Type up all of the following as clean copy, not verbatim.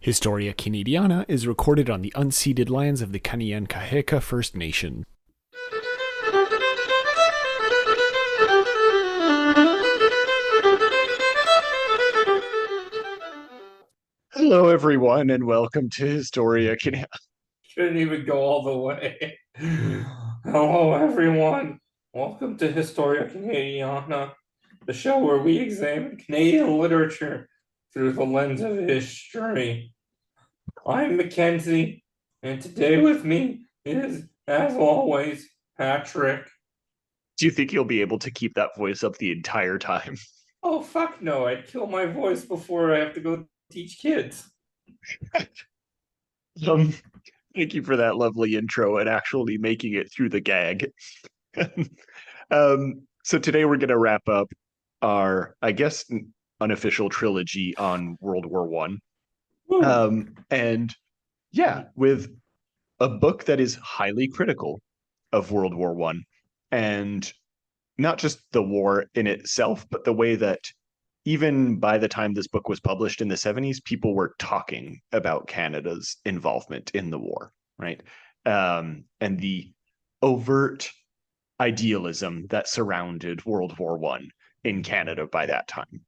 Historia Canadiana is recorded on the unceded lands of the Kanien'kehá:ka First Nation. Hello, everyone, and welcome to Historia Canadiana. Shouldn't even go all the way. Hello, everyone. Welcome to Historia Canadiana, the show where we examine Canadian literature through the lens of history. I'm Mackenzie, and today with me is, as always, Patrick. Do you think you'll be able to keep that voice up the entire time? Oh, fuck no. I'd kill my voice before I have to go teach kids. Um, Thank you for that lovely intro and actually making it through the gag. So today we're going to wrap up our, I guess, unofficial trilogy on World War One. And yeah, with a book that is highly critical of World War One, and not just the war in itself, but the way that even by the time this book was published in the 70s, people were talking about Canada's involvement in the war, right? And the overt idealism that surrounded World War One in Canada by that time.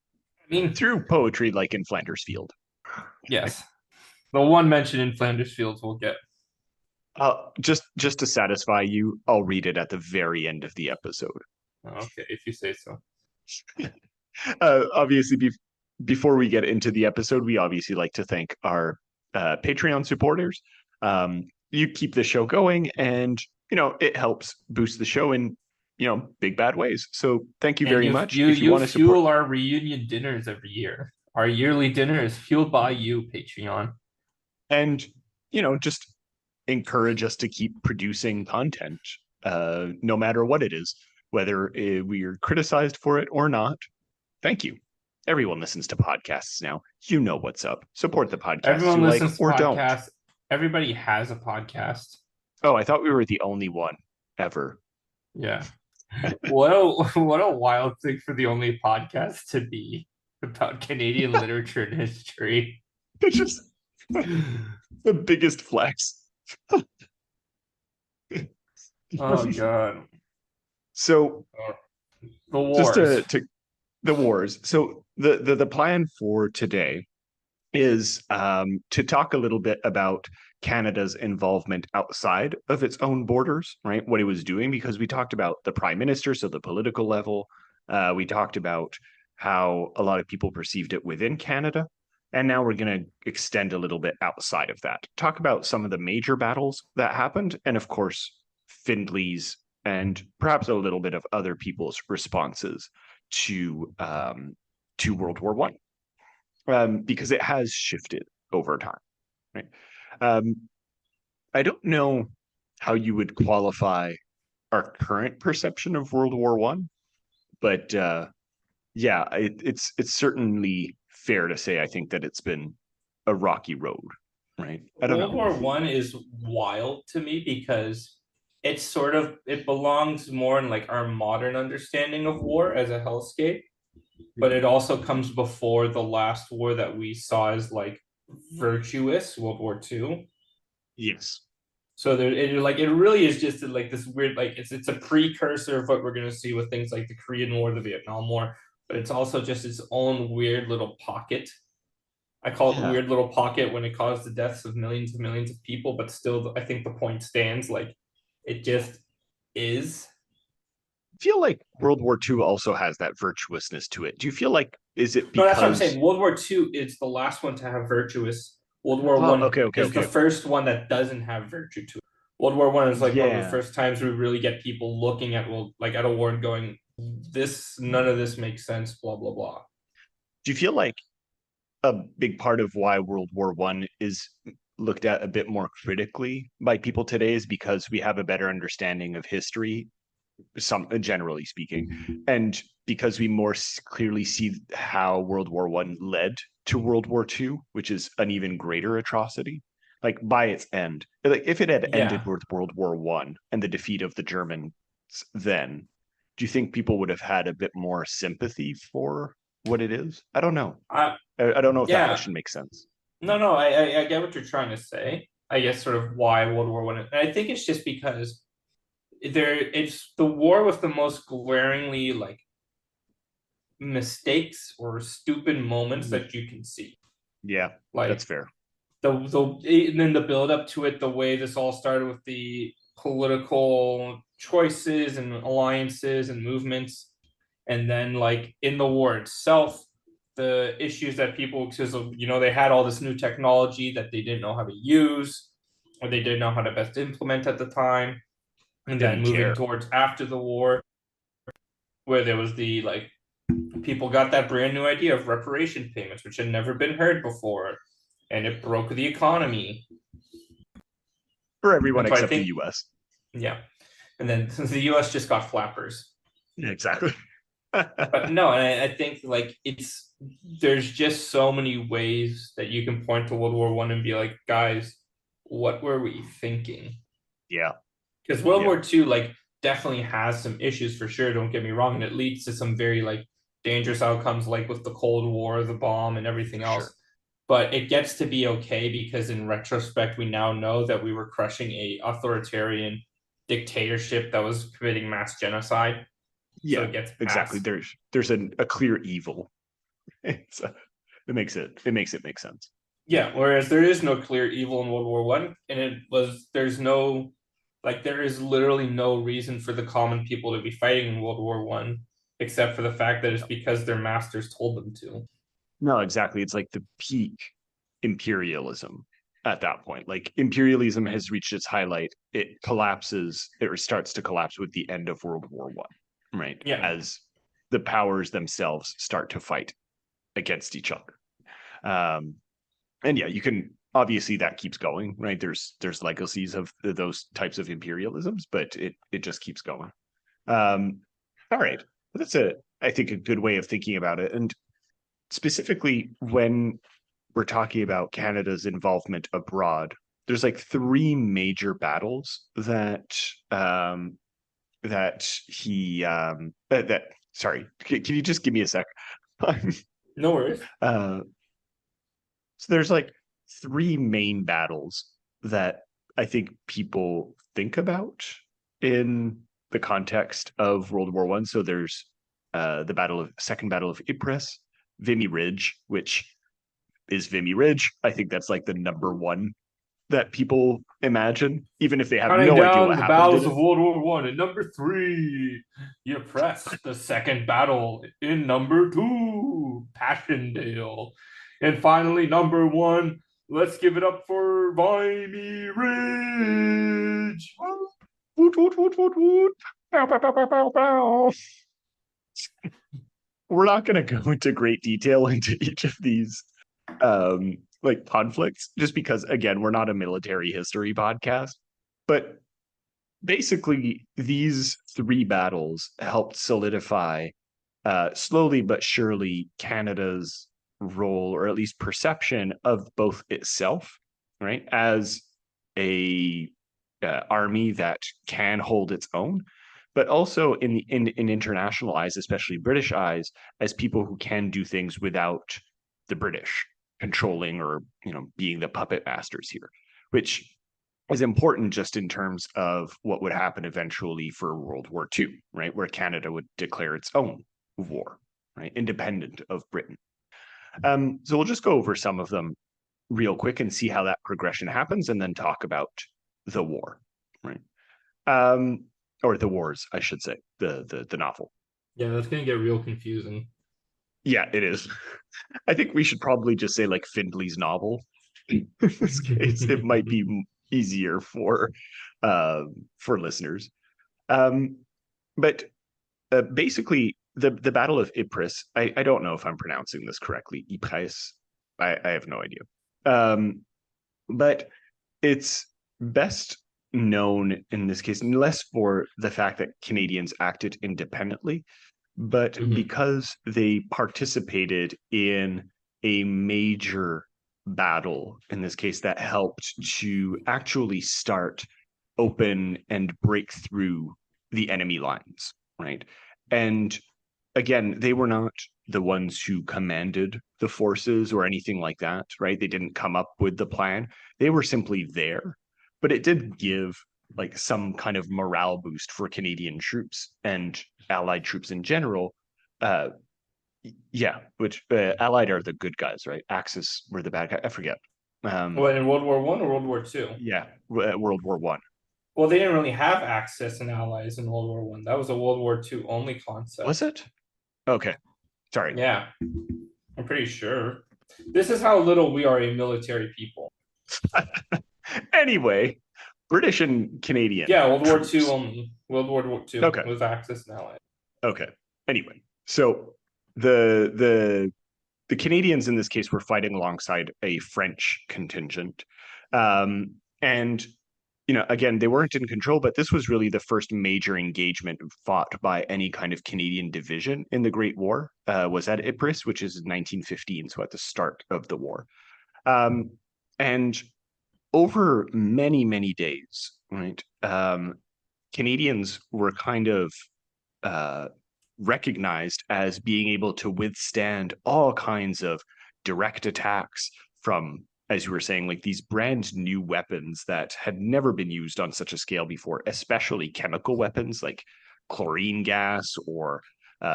I mean, through poetry like in Flanders Field. yes. The one mentioned in Flanders Fields we'll get. Just to satisfy you, I'll read it at the very end of the episode. Okay, if you say so. Obviously, before we get into the episode, we obviously like to thank our Patreon supporters. You keep the show going, and it helps boost the show in big bad ways. So thank you very much. If you want to fuel our reunion dinners every year. Our yearly dinner is fueled by you, Patreon. And just encourage us to keep producing content, no matter what it is, whether we are criticized for it or not. Thank you. Everyone listens to podcasts now. You know what's up. Support the podcast. Everyone listens to or podcasts. Don't. Everybody has a podcast. Oh, I thought we were the only one ever. Yeah. what a wild thing for the only podcast to be about Canadian literature and history. It's just the biggest flex. Oh God. So the wars. Just to the wars. So the plan for today is to talk a little bit about Canada's involvement outside of its own borders, right? What it was doing, because we talked about the prime minister, so the political level. We talked about how a lot of people perceived it within Canada. And now we're going to extend a little bit outside of that. Talk about some of the major battles that happened, and of course, Findley's and perhaps a little bit of other people's responses to World War One, because it has shifted over time, right? I don't know how you would qualify our current perception of World War One, but yeah, it's certainly fair to say I think that it's been a rocky road, right? I don't World know. War One is wild to me because it belongs more in like our modern understanding of war as a hellscape, but it also comes before the last war that we saw as like virtuous, World War Two. Yes. So it really is just like this weird, like it's a precursor of what we're gonna see with things like the Korean War, the Vietnam War, but it's also just its own weird little pocket. I call it weird little pocket when it caused the deaths of millions and millions of people, but still I think the point stands. Like it just is. I feel like World War II also has that virtuousness to it. Do you feel like is it because No, that's what I'm saying. World War II is the last one to have virtuous. World War One is the first one that doesn't have virtue to it. World War One is like one of the first times we really get people looking at at a war and going, none of this makes sense, blah blah blah. Do you feel like a big part of why World War One is looked at a bit more critically by people today is because we have a better understanding of history, generally speaking, and because we more clearly see how World War One led to World War Two, which is an even greater atrocity. Like by its end, like if it had ended with World War One and the defeat of the Germans, then do you think people would have had a bit more sympathy for what it is? I don't know. I don't know if that question makes sense. No, I get what you're trying to say. I guess sort of why World War One. And I think it's just because it's the war with the most glaringly like mistakes or stupid moments that you can see. Yeah, that's Like fair. and then the build up to it, the way this all started with the political choices and alliances and movements, and then like in the war itself, the issues that people, because they had all this new technology that they didn't know how to use or they didn't know how to best implement at the time, and then Didn't moving care. towards after the war, where there was the like people got that brand new idea of reparation payments, which had never been heard before, and it broke the economy. For everyone And so I except the think, U.S. yeah. And then the US just got flappers. Yeah, exactly. But no, and I think like there's just so many ways that you can point to World War One and be like, guys, what were we thinking? Yeah. Because World War Two like definitely has some issues for sure, don't get me wrong, and it leads to some very like dangerous outcomes like with the Cold War, the bomb and everything else. Sure. But it gets to be okay because in retrospect we now know that we were crushing a authoritarian dictatorship that was committing mass genocide. So Yeah, it gets exactly. passed. There's a clear evil. It's it makes it make sense. Yeah, whereas there is no clear evil in World War One, and there is literally no reason for the common people to be fighting in World War One, except for the fact that it's because their masters told them to. No, exactly. It's like the peak imperialism at that point. Like imperialism has reached its highlight. It collapses or starts to collapse with the end of World War One, right? Yeah. As the powers themselves start to fight against each other. And yeah, you can obviously that keeps going, right? There's legacies of those types of imperialisms, but it just keeps going. All right, that's I think a good way of thinking about it, and specifically when we're talking about Canada's involvement abroad, there's like three major battles that that he that sorry, can you just give me a sec? No worries. So there's like three main battles that I think people think about in the context of World War One. So there's the Second Battle of Ypres, Vimy Ridge, which is Vimy Ridge. I think that's like the number one that people imagine, even if they have Counting no idea down what the happened in battles it. of World War One. In number three, you press the second battle. In number two, Passchendaele. And finally, number one, let's give it up for Vimy Ridge. Woot, woot, woot, woot, woot. Bow, bow, bow, bow, bow, bow. We're not going to go into great detail into each of these like conflicts, just because again, we're not a military history podcast. But basically, these three battles helped solidify slowly but surely Canada's role, or at least perception of both itself, right, as a army that can hold its own, but also in international eyes, especially British eyes, as people who can do things without the British controlling or being the puppet masters here, which is important just in terms of what would happen eventually for World War II, right, where Canada would declare its own war, right, independent of Britain. So we'll just go over some of them real quick and see how that progression happens, and then talk about the war, right? Or the wars, I should say, the novel. Yeah, that's gonna get real confusing. Yeah, it is. I think we should probably just say like Findley's novel. In this case, it might be easier for listeners. But basically, the Battle of Ypres. I don't know if I'm pronouncing this correctly. Ypres. I have no idea. But it's best known in this case less for the fact that Canadians acted independently, but because they participated in a major battle, in this case, that helped to actually start open and break through the enemy lines, right? And again, they were not the ones who commanded the forces or anything like that, right? They didn't come up with the plan. They were simply there, but it did give like some kind of morale boost for Canadian troops and Allied troops in general. Uh, yeah, which Allied are the good guys, right? Axis were the bad guy. I forget. What, in World War One or World War Two? Yeah, World War One. Well, they didn't really have Axis and allies in World War One. That was a World War Two only concept. Was it? Okay, sorry. Yeah, I'm pretty sure. This is how little we are a military people. Anyway, British and Canadian. Yeah, World War troops. Two only. World War Two Okay. with Axis and allies. Okay. Anyway, so the Canadians in this case were fighting alongside a French contingent, and again, they weren't in control, but this was really the first major engagement fought by any kind of Canadian division in the Great War. Was at Ypres, which is 1915, so at the start of the war, and over many, many days, right? Canadians were kind of recognized as being able to withstand all kinds of direct attacks from, as you were saying, like these brand new weapons that had never been used on such a scale before, especially chemical weapons like chlorine gas or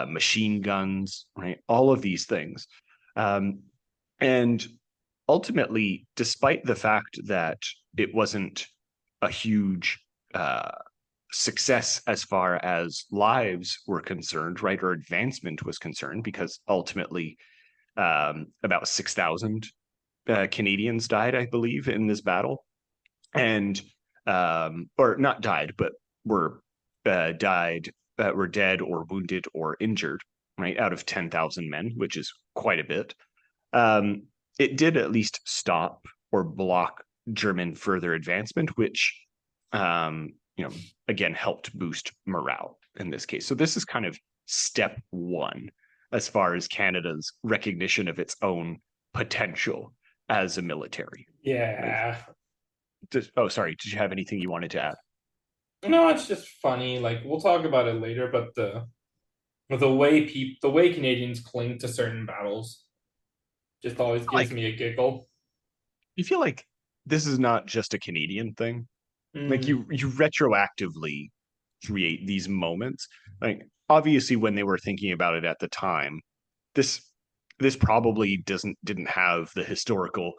machine guns, right? All of these things. And ultimately, despite the fact that it wasn't a huge success as far as lives were concerned, right, or advancement was concerned, because ultimately about 6,000 Canadians died, I believe, in this battle, and or not died, but were were dead or wounded or injured, right, out of 10,000 men, which is quite a bit. It did at least stop or block German further advancement, which again helped boost morale in this case. So this is kind of step one as far as Canada's recognition of its own potential as a military. Yeah. Sorry, did you have anything you wanted to add? No, it's just funny. Like, we'll talk about it later, but the way Canadians cling to certain battles just always gives me a giggle. You feel like this is not just a Canadian thing. Like you retroactively create these moments. Like obviously when they were thinking about it at the time, this probably didn't have the historical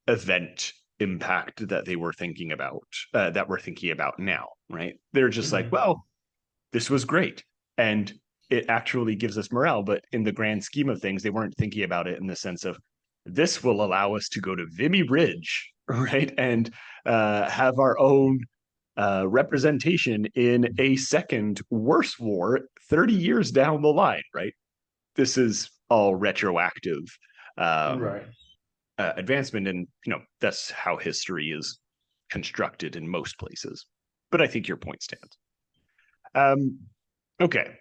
event impact that they were thinking about, that we're thinking about now, right? They're just like, well, this was great. And it actually gives us morale. But in the grand scheme of things, they weren't thinking about it in the sense of this will allow us to go to Vimy Ridge, right? And have our own representation in a second worse war 30 years down the line, right? This is all retroactive advancement, and that's how history is constructed in most places. But I think your point stands. Okay,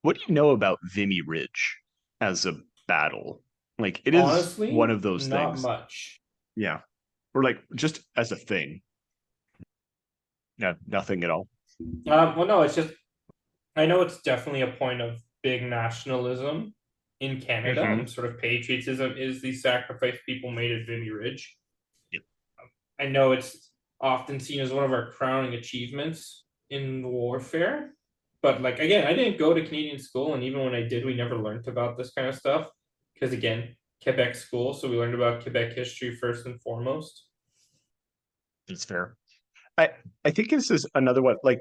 what do you know about Vimy Ridge as a battle? Like it Honestly, is one of those not things. Not much. Yeah, or like just as a thing. No, nothing at all. Well, no, it's just I know it's definitely a point of big nationalism in Canada, and sort of patriotism is the sacrifice people made at Vimy Ridge. Yep. I know it's often seen as one of our crowning achievements in warfare, but like again, I didn't go to Canadian school, and even when I did, we never learned about this kind of stuff because again, Quebec school, so we learned about Quebec history first and foremost. That's fair. I think this is another one. Like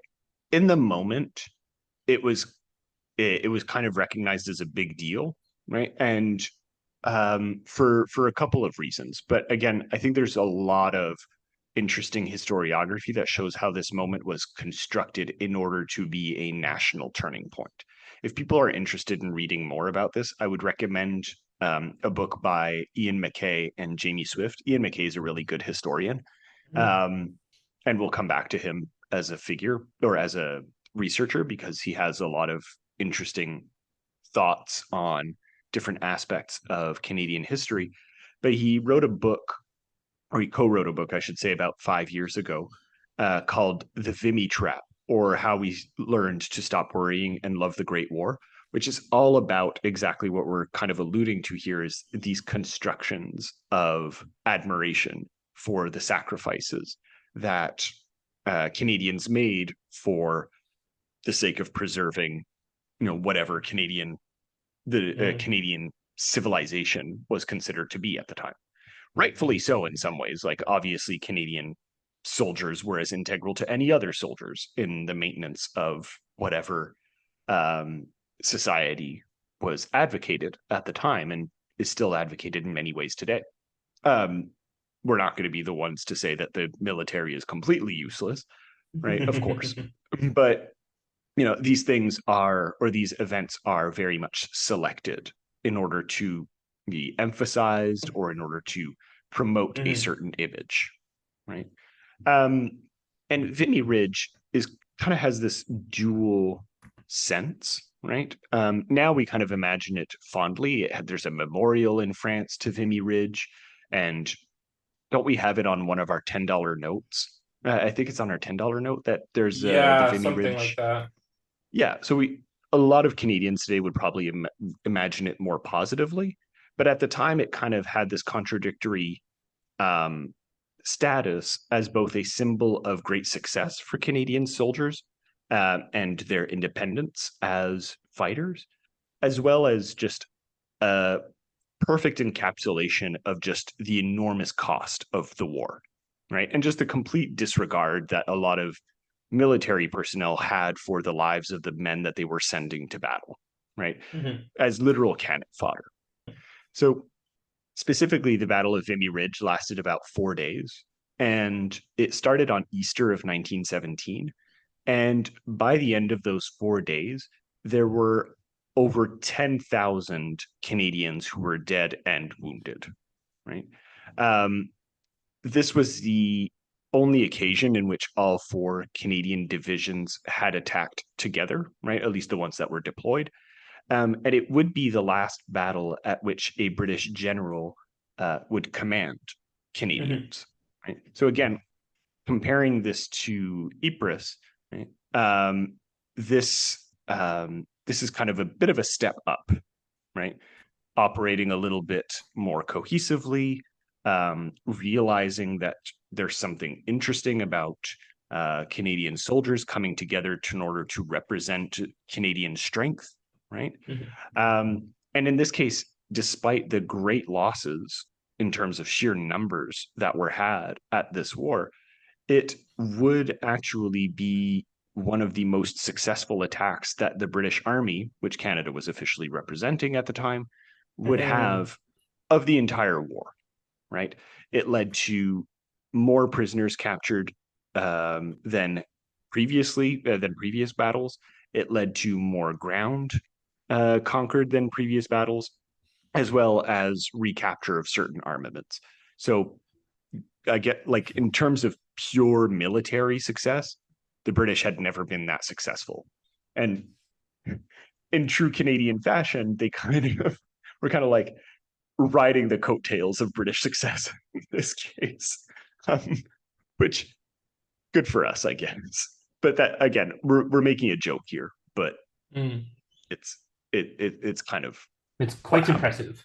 in the moment, it was kind of recognized as a big deal, right? And for a couple of reasons. But again, I think there's a lot of interesting historiography that shows how this moment was constructed in order to be a national turning point. If people are interested in reading more about this, I would recommend a book by Ian McKay and Jamie Swift. Ian McKay is a really good historian. And we'll come back to him as a figure or as a researcher because he has a lot of interesting thoughts on different aspects of Canadian history. But he wrote a book, or he co-wrote a book, I should say, about 5 years ago called The Vimy Trap, or How We Learned to Stop Worrying and Love the Great War, which is all about exactly what we're kind of alluding to here, is these constructions of admiration for the sacrifices that Canadians made for the sake of preserving, whatever Canadian civilization was considered to be at the time. Rightfully so in some ways. Like, obviously, Canadian soldiers were as integral to any other soldiers in the maintenance of whatever society was advocated at the time, and is still advocated in many ways today. We're not going to be the ones to say that the military is completely useless, right? Of course. But these things are, or these events are, very much selected in order to be emphasized or in order to promote a certain image, right? And Vimy Ridge kind of has this dual sense, right? Now we kind of imagine it fondly. There's a memorial in France to Vimy Ridge, and don't we have it on one of our $10 notes? I think it's on our $10 note that there's the Vimy something Ridge. like that. Yeah, so a lot of Canadians today would probably imagine it more positively, but at the time it kind of had this contradictory status as both a symbol of great success for Canadian soldiers and their independence as fighters, as well as just a perfect encapsulation of just the enormous cost of the war, right? And just the complete disregard that a lot of military personnel had for the lives of the men that they were sending to battle, right? As literal cannon fodder. So specifically, the Battle of Vimy Ridge lasted about 4 days, and it started on Easter of 1917. And by the end of those 4 days, there were over 10,000 Canadians who were dead and wounded, right? This was the only occasion in which all 4 Canadian divisions had attacked together, right? At least the ones that were deployed. And it would be the last battle at which a British general would command Canadians, right? So again, comparing this to Ypres, right? This is kind of a bit of a step up, right? Operating a little bit more cohesively, realizing that there's something interesting about Canadian soldiers coming together in order to represent Canadian strength, right? And in this case, despite the great losses in terms of sheer numbers that were had at this war, it would actually be one of the most successful attacks that the British Army, which Canada was officially representing at the time, would have of the entire war, right? It led to more prisoners captured than previous battles. It led to more ground conquered than previous battles, as well as recapture of certain armaments. So I get, like, in terms of pure military success, the British had never been that successful. And in true Canadian fashion, they were kind of like riding the coattails of British success in this case, which good for us, I guess. But that, again, we're making a joke here, but it's kind of, it's quite impressive.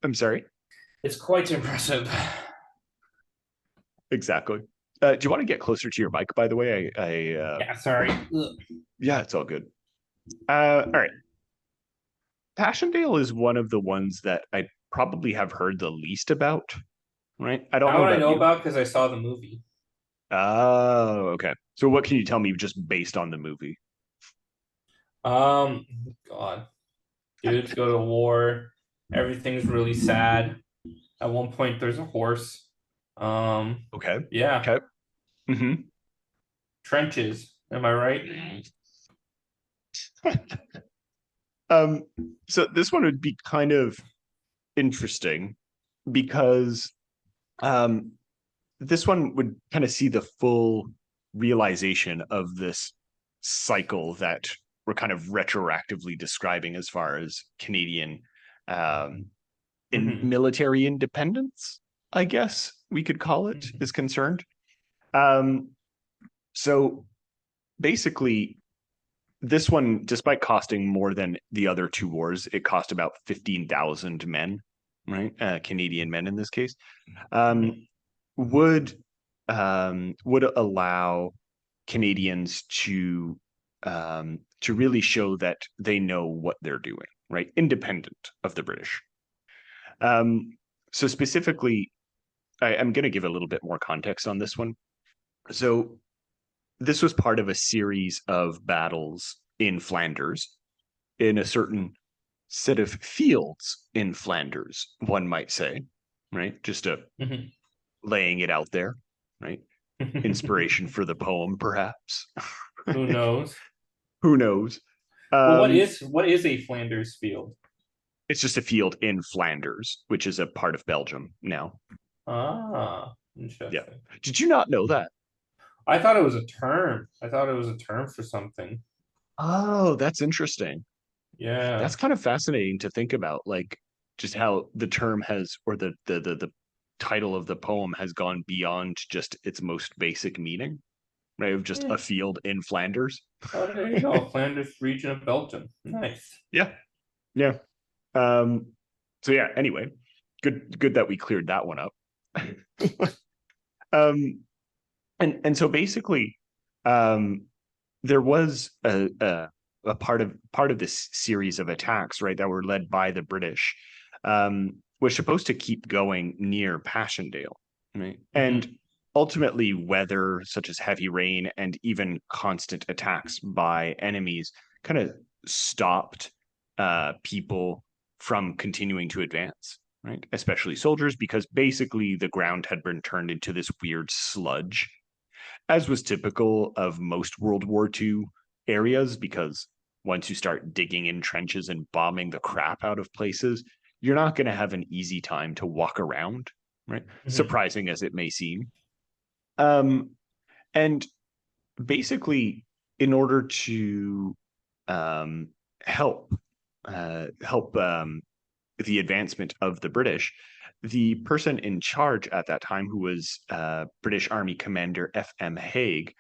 I'm sorry? It's quite impressive. Exactly. Do you want to get closer to your mic, by the way? Yeah, sorry. Yeah, it's all good. All right. Passchendaele is one of the ones that I probably have heard the least about, right? I don't know. I know about because I saw the movie. Oh, okay. So what can you tell me just based on the movie? God. Dudes go to war. Everything's really sad. At one point, there's a horse. Okay. Yeah. Okay. Mm-hmm. Trenches. Am I right? So this one would be kind of interesting because this one would kind of see the full realization of this cycle that we're kind of retroactively describing as far as Canadian military independence, I guess we could call it, is concerned. So basically, this one, despite costing more than the other two wars, it cost about 15,000 men, right? Canadian men in this case, would allow Canadians to really show that they know what they're doing, right? Independent of the British. So specifically, I'm going to give a little bit more context on this one. So this was part of a series of battles in Flanders, in a certain set of fields in Flanders, one might say, right? Just laying it out there, right? Inspiration for the poem, perhaps. Who knows? Who knows? Well, what is a Flanders field? It's just a field in Flanders, which is a part of Belgium now. Ah, interesting. Yeah. Did you not know that? I thought it was a term. I thought it was a term for something. Oh, that's interesting. Yeah. That's kind of fascinating to think about, like just how the term has, or the title of the poem has gone beyond just its most basic meaning, right? Of just a field in Flanders. Oh, there you go. Flanders region of Belgium. Nice. Yeah. Yeah. So yeah, anyway, good that we cleared that one up. And so basically, there was a part of this series of attacks, right, that were led by the British, was supposed to keep going near Passchendaele, right? And ultimately, weather such as heavy rain and even constant attacks by enemies kind of stopped people from continuing to advance, right? Especially soldiers, because basically the ground had been turned into this weird sludge, as was typical of most World War II areas, because once you start digging in trenches and bombing the crap out of places, you're not going to have an easy time to walk around, right? Surprising as it may seem. And basically, in order to help the advancement of the British, the person in charge at that time, who was British Army Commander F.M. Haig,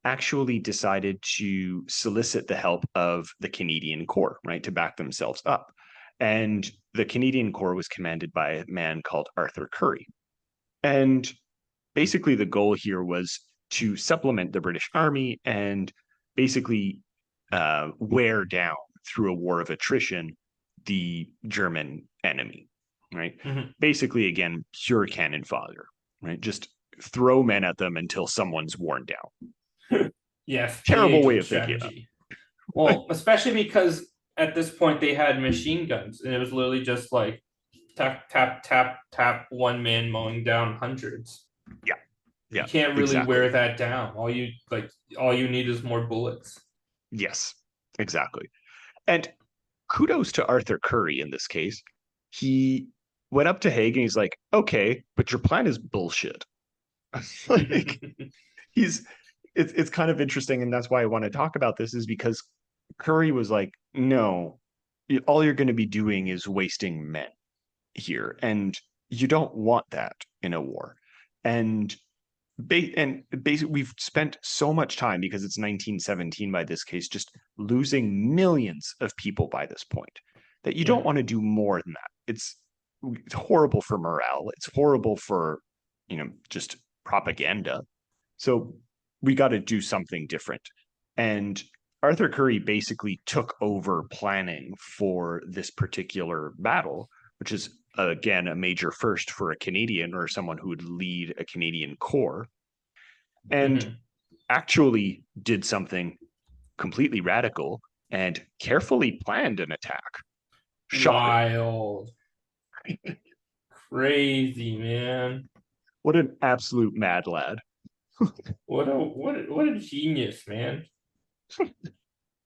actually decided to solicit the help of the Canadian Corps, right, to back themselves up. And the Canadian Corps was commanded by a man called Arthur Currie. And basically the goal here was to supplement the British Army and basically wear down, through a war of attrition, the German enemy, right? Basically, again, pure cannon fodder, right? Just throw men at them until someone's worn down. Yes. Terrible way of thinking about it. Well, especially because at this point they had machine guns, and it was literally just like tap, tap, tap, tap, one man mowing down hundreds. Yeah. You can't really wear that down. All you need is more bullets. Yes, exactly. And kudos to Arthur Currie in this case. He went up to Haig and he's like, okay, but your plan is bullshit. Like, it's kind of interesting, and that's why I want to talk about this, is because Currie was like, no, all you're going to be doing is wasting men here, and you don't want that in a war. And basically, we've spent so much time, because it's 1917 by this case, just losing millions of people by this point, that you don't want to do more than that. It's horrible for morale. It's horrible for, just propaganda. So we got to do something different. And Arthur Currie basically took over planning for this particular battle, which is, again, a major first for a Canadian, or someone who would lead a Canadian corps, and actually did something completely radical and carefully planned an attack. Wild. Crazy, man. What an absolute mad lad. What a genius, man.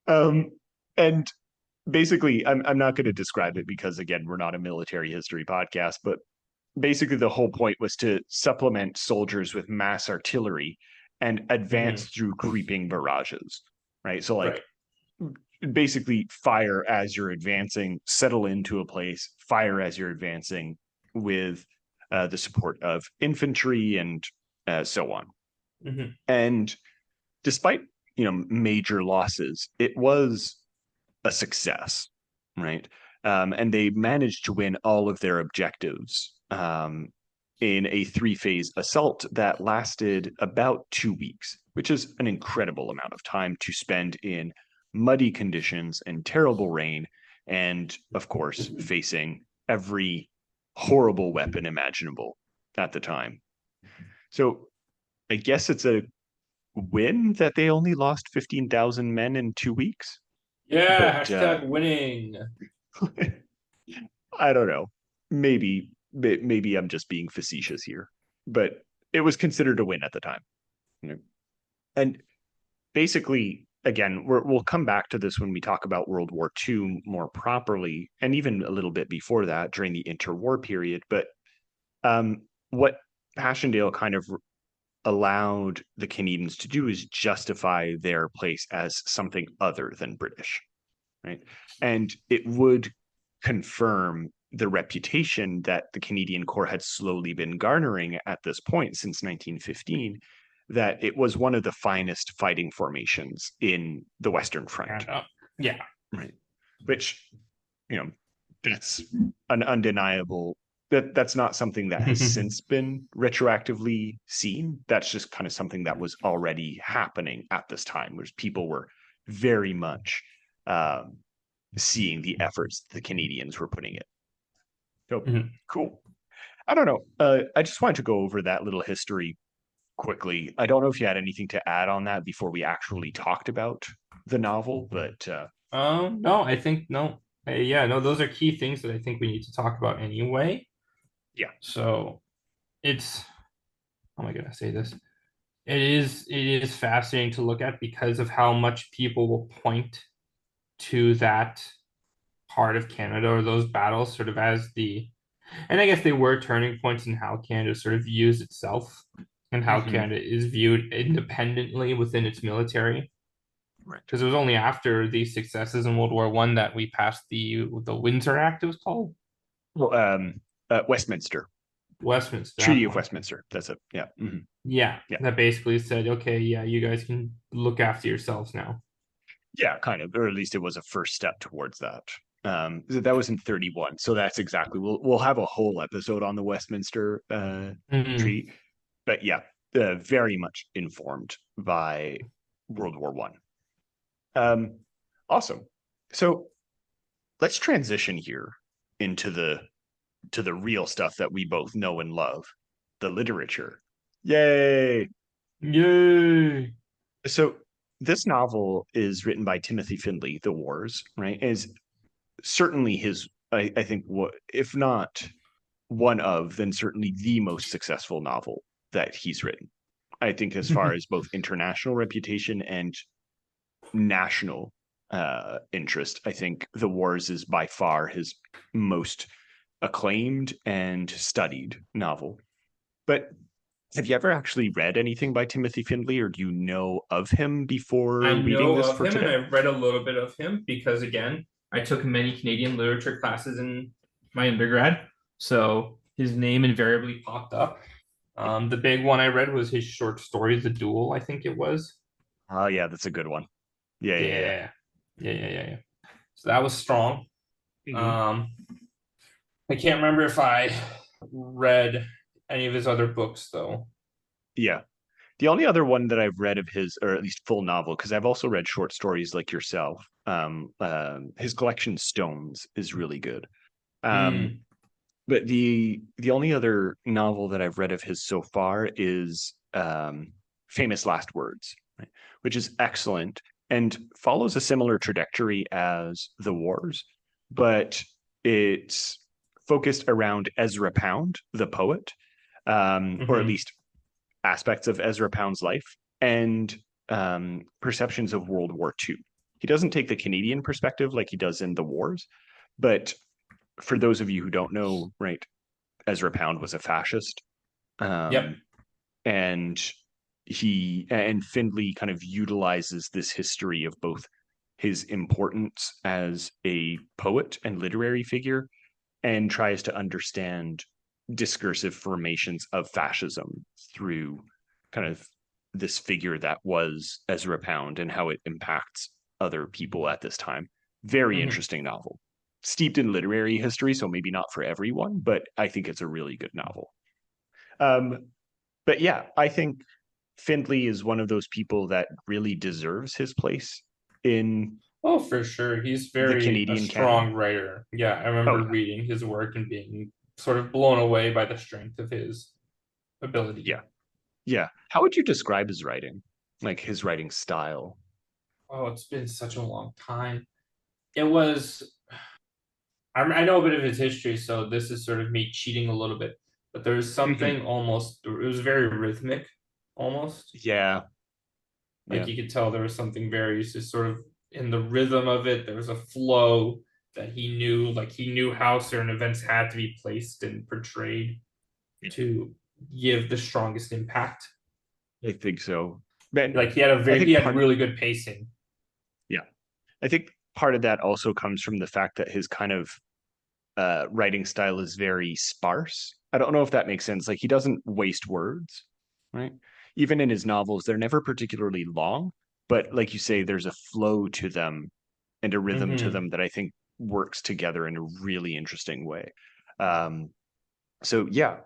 And basically, I'm not going to describe it because, again, we're not a military history podcast, but basically the whole point was to supplement soldiers with mass artillery and advance through creeping barrages, right? So like basically fire as you're advancing, settle into a place, fire as you're advancing with the support of infantry and so on. And despite major losses, it was a success, right? And they managed to win all of their objectives in a 3-phase assault that lasted about 2 weeks, which is an incredible amount of time to spend in muddy conditions and terrible rain, and of course, facing every horrible weapon imaginable at the time. So I guess it's a win that they only lost 15,000 men in 2 weeks. Yeah, But hashtag winning. I don't know. Maybe I'm just being facetious here, but it was considered a win at the time. And basically, again, we'll come back to this when we talk about World War II more properly, and even a little bit before that during the interwar period. But what Passchendaele kind of allowed the Canadians to do is justify their place as something other than British, right? And it would confirm the reputation that the Canadian Corps had slowly been garnering at this point since 1915, that it was one of the finest fighting formations in the Western Front. Yeah. Right. Which, that's an undeniable, that's not something that has since been retroactively seen. That's just kind of something that was already happening at this time, where people were very much seeing the efforts the Canadians were putting in. So cool. I don't know. I just wanted to go over that little history quickly. I don't know if you had anything to add on that before we actually talked about the novel, but no, I think no. Yeah, no, those are key things that I think we need to talk about anyway. Yeah. So it's, how am I gonna say this? It is fascinating to look at because of how much people will point to that part of Canada or those battles sort of as and I guess they were turning points in how Canada sort of views itself and how Canada is viewed independently within its military. Right. Because it was only after these successes in World War I that we passed the Windsor Act, it was called. Well, Westminster. Westminster. Treaty of Westminster. That's it. Yeah. Yeah. Yeah. That basically said, okay, yeah, you guys can look after yourselves now. Yeah, kind of, or at least it was a first step towards that. That was in 31, so that's exactly. We'll have a whole episode on the Westminster Treaty, but yeah, very much informed by World War One. Awesome. So let's transition here into the real stuff that we both know and love, the literature. Yay! Yay! So this novel is written by Timothy Findley, The Wars, right? Is certainly his, I think, what if not one of, then certainly the most successful novel that he's written. I think as far as both international reputation and national interest, I think The Wars is by far his most acclaimed and studied novel. But have you ever actually read anything by Timothy Findley, or do you know of him before reading this for today? And I've read a little bit of him because, again, I took many Canadian literature classes in my undergrad, so his name invariably popped up. The big one I read was his short story, The Duel, I think it was. Oh, yeah, that's a good one. Yeah. So that was strong. I can't remember if I read any of his other books, though. Yeah. The only other one that I've read of his, or at least full novel, because I've also read short stories like yourself, his collection Stones is really good. But the only other novel that I've read of his so far is Famous Last Words, right? Which is excellent and follows a similar trajectory as The Wars, but it's focused around Ezra Pound, the poet, or at least aspects of Ezra Pound's life and perceptions of World War II. He doesn't take the Canadian perspective like he does in The Wars, but for those of you who don't know, right, Ezra Pound was a fascist. And Findley kind of utilizes this history of both his importance as a poet and literary figure and tries to understand discursive formations of fascism through kind of this figure that was Ezra Pound and how it impacts other people at this time. Very interesting novel. Steeped in literary history, so maybe not for everyone, but I think it's a really good novel. But yeah, I think Findley is one of those people that really deserves his place in Oh, for sure. He's the very a Canadian canon. strong writer. Yeah, I Oh remember yeah, reading his work and being sort of blown away by the strength of his ability. yeah, yeah. How would you describe his writing? Like his writing style? Oh, it's been such a long time. It was, I know a bit of his history, so this is sort of me cheating a little bit, but there was Mhm. something almost, it was very rhythmic, almost. Yeah, Like yeah. you could tell there was something very just sort of in the rhythm of it. There was a flow that he knew, like he knew how certain events had to be placed and portrayed to give the strongest impact. I think so. But Like he had a I very he think had really good pacing. yeah, I think part of that also comes from the fact that his kind of writing style is very sparse. I don't know if that makes sense. Like he doesn't waste words, right? Even in his novels, they're never particularly long, but like you say, there's a flow to them and a rhythm to Mm-hmm. them that I think works together in a really interesting way. Um, so yeah,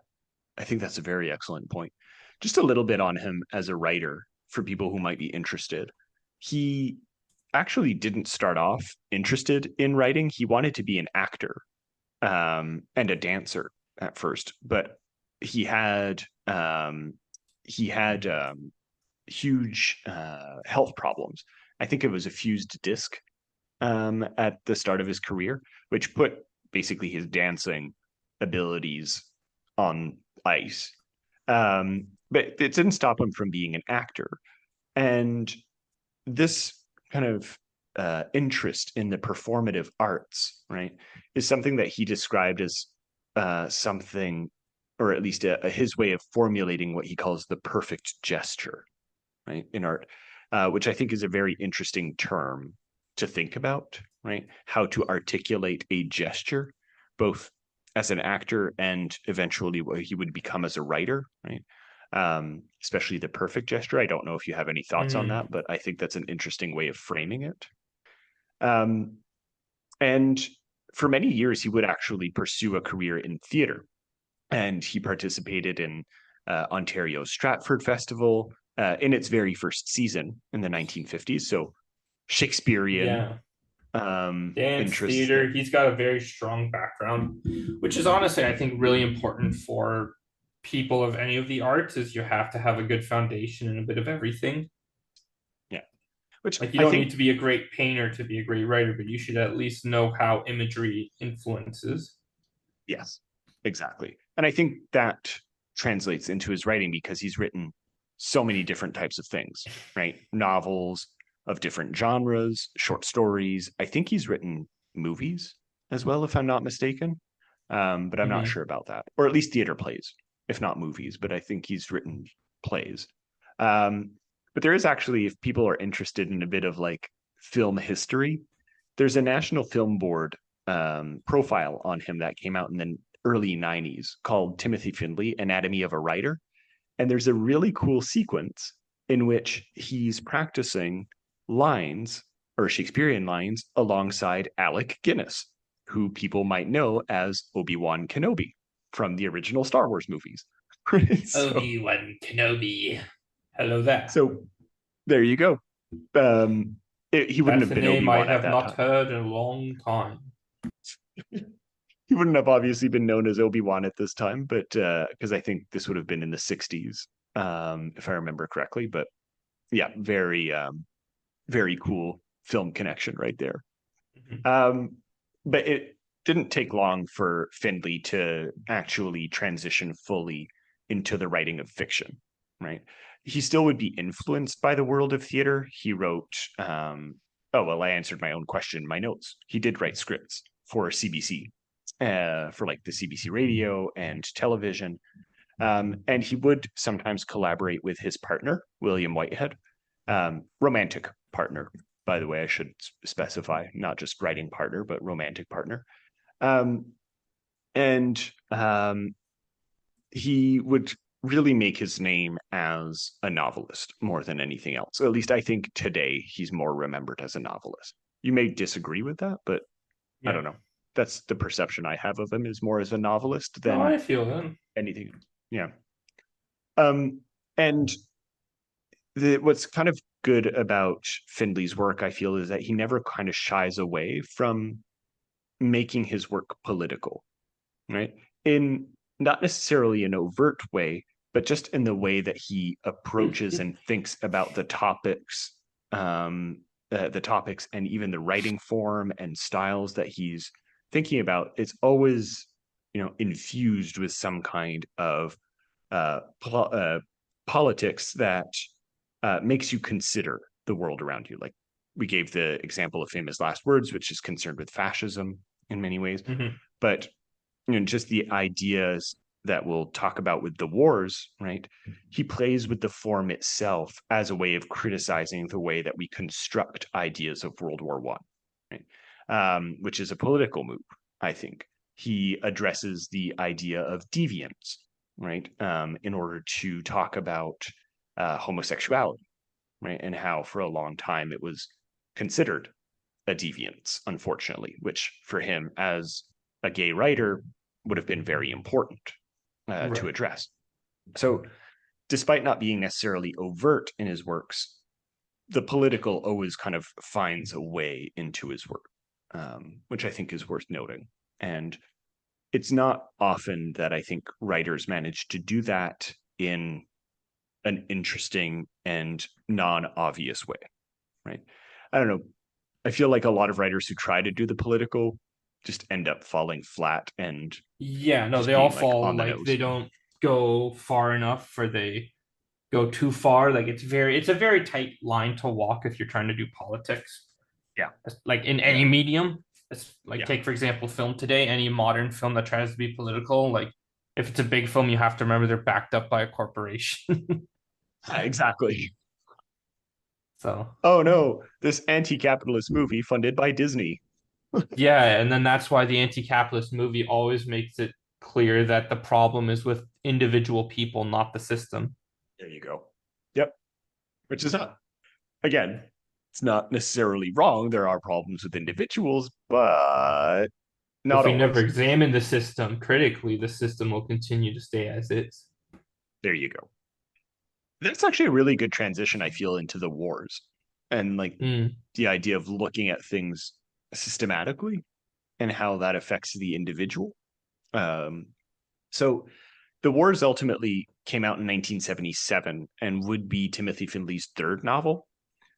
I think that's a very excellent point. Just a little bit on him as a writer for people who might be interested. He actually didn't start off interested in writing. He wanted to be an actor and a dancer at first, but he had huge health problems. I think it was a fused disc at the start of his career, which put basically his dancing abilities on ice. But it didn't stop him from being an actor. And this kind of interest in the performative arts, right, is something that he described as something, or at least his way of formulating what he calls the perfect gesture, right, in art, which I think is a very interesting term to think about, right? How to articulate a gesture, both as an actor and eventually what he would become as a writer, right? Especially the perfect gesture. I don't know if you have any thoughts on Mm-hmm. that, but I think that's an interesting way of framing it. Um, and for many years, he would actually pursue a career in theater, and he participated in Ontario's Stratford Festival in its very first season in the 1950s. So Shakespearean Yeah. Dance, interests theater. there. He's got a very strong background, which is honestly, I think, really important for people of any of the arts. Is you have to have a good foundation and a bit of everything. Yeah, which Like you I don't need to think, be a great painter to be a great writer, but you should at least know how imagery influences. yes, exactly. And I think that translates into his writing because he's written so many different types of things, right? Novels of different genres, short stories. I think he's written movies as well, if I'm not mistaken. But I'm not Mm-hmm. sure about that, or at least theater plays, if not movies. But I think he's written plays. Um, but there is actually, if people are interested in a bit of like film history, there's a National Film Board profile on him that came out in the early 90s called Timothy Findley, Anatomy of a Writer. And there's a really cool sequence in which he's practicing lines or Shakespearean lines alongside Alec Guinness, who people might know as Obi-Wan Kenobi from the original Star Wars movies. so, Obi-Wan Kenobi. Hello there. so there you go. Um, he wouldn't That's have a been name I Obi-Wan at have that not time. heard in a long time. He wouldn't have obviously been known as Obi-Wan at this time, but because I think this would have been in the 60s, if I remember correctly. But yeah, very cool film connection right there. Mhm. But it didn't take long for Findley to actually transition fully into the writing of fiction, right? He still would be influenced by the world of theater. He wrote, oh, well, I answered my own question, my notes. He did write scripts for CBC, for like the CBC radio and television. And he would sometimes collaborate with his partner, William Whitehead, romantic partner, by the way, I should specify, not just writing partner, but romantic partner. Um, and he would really make his name as a novelist more than anything else. At least I think today he's more remembered as a novelist. You may disagree with that, but I don't know. That's the perception I have of him, is more as a novelist No, than I feel that. anything. Yeah. And what's kind of good about Findley's work, I feel, is that he never kind of shies away from making his work political, right? In not necessarily an overt way, but just in the way that he approaches and thinks about the topics and even the writing form and styles that he's thinking about. It's always, infused with some kind of politics that makes you consider the world around you. Like we gave the example of Famous Last Words, which is concerned with fascism in many ways, but just the ideas that we'll talk about with the wars, right? He plays with the form itself as a way of criticizing the way that we construct ideas of World War One, right? Which is a political move, I think. He addresses the idea of deviance, right? In order to talk about homosexuality, right? And how for a long time it was considered a deviance, unfortunately, which for him as a gay writer would have been very important to address. So despite not being necessarily overt in his works, the political always kind of finds a way into his work, which I think is worth noting. And it's not often that I think writers manage to do that in an interesting and non-obvious way, right? I don't know. I feel like a lot of writers who try to do the political just end up falling flat and they all fall like they don't go far enough, or they go too far. Like it's a very tight line to walk if you're trying to do politics. Yeah. Like in any medium. It's like take for example film today, any modern film that tries to be political, like if it's a big film, you have to remember they're backed up by a corporation. Exactly. So oh no, this anti-capitalist movie funded by Disney. and then that's why the anti-capitalist movie always makes it clear that the problem is with individual people, not the system. There you go. Yep. Which is not, again, it's not necessarily wrong. There are problems with individuals, but not if we always. never examine the system critically, the system will continue to stay as is. There you go. That's actually a really good transition, I feel, into the wars and like the idea of looking at things systematically and how that affects the individual. So the wars ultimately came out in 1977 and would be Timothy Findley's third novel.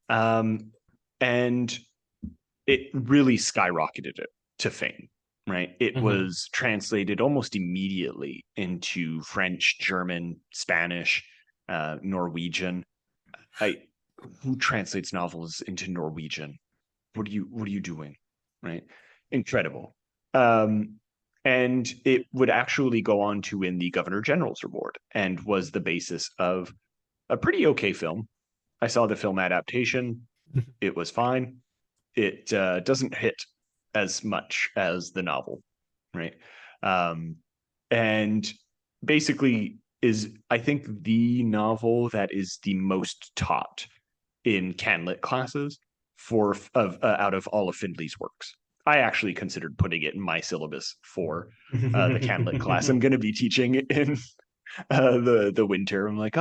And it really skyrocketed it to fame, right? It was translated almost immediately into French, German, Spanish, Norwegian. Who translates novels into Norwegian? What are you doing? Right? Incredible. And it would actually go on to win the Governor General's Award and was the basis of a pretty okay film. I saw the film adaptation. It was fine. It doesn't hit as much as the novel, right? And basically is, I think, the novel that is the most taught in CanLit classes out of all of Findley's works. I actually considered putting it in my syllabus for the CanLit class I'm going to be teaching in the winter. I'm like,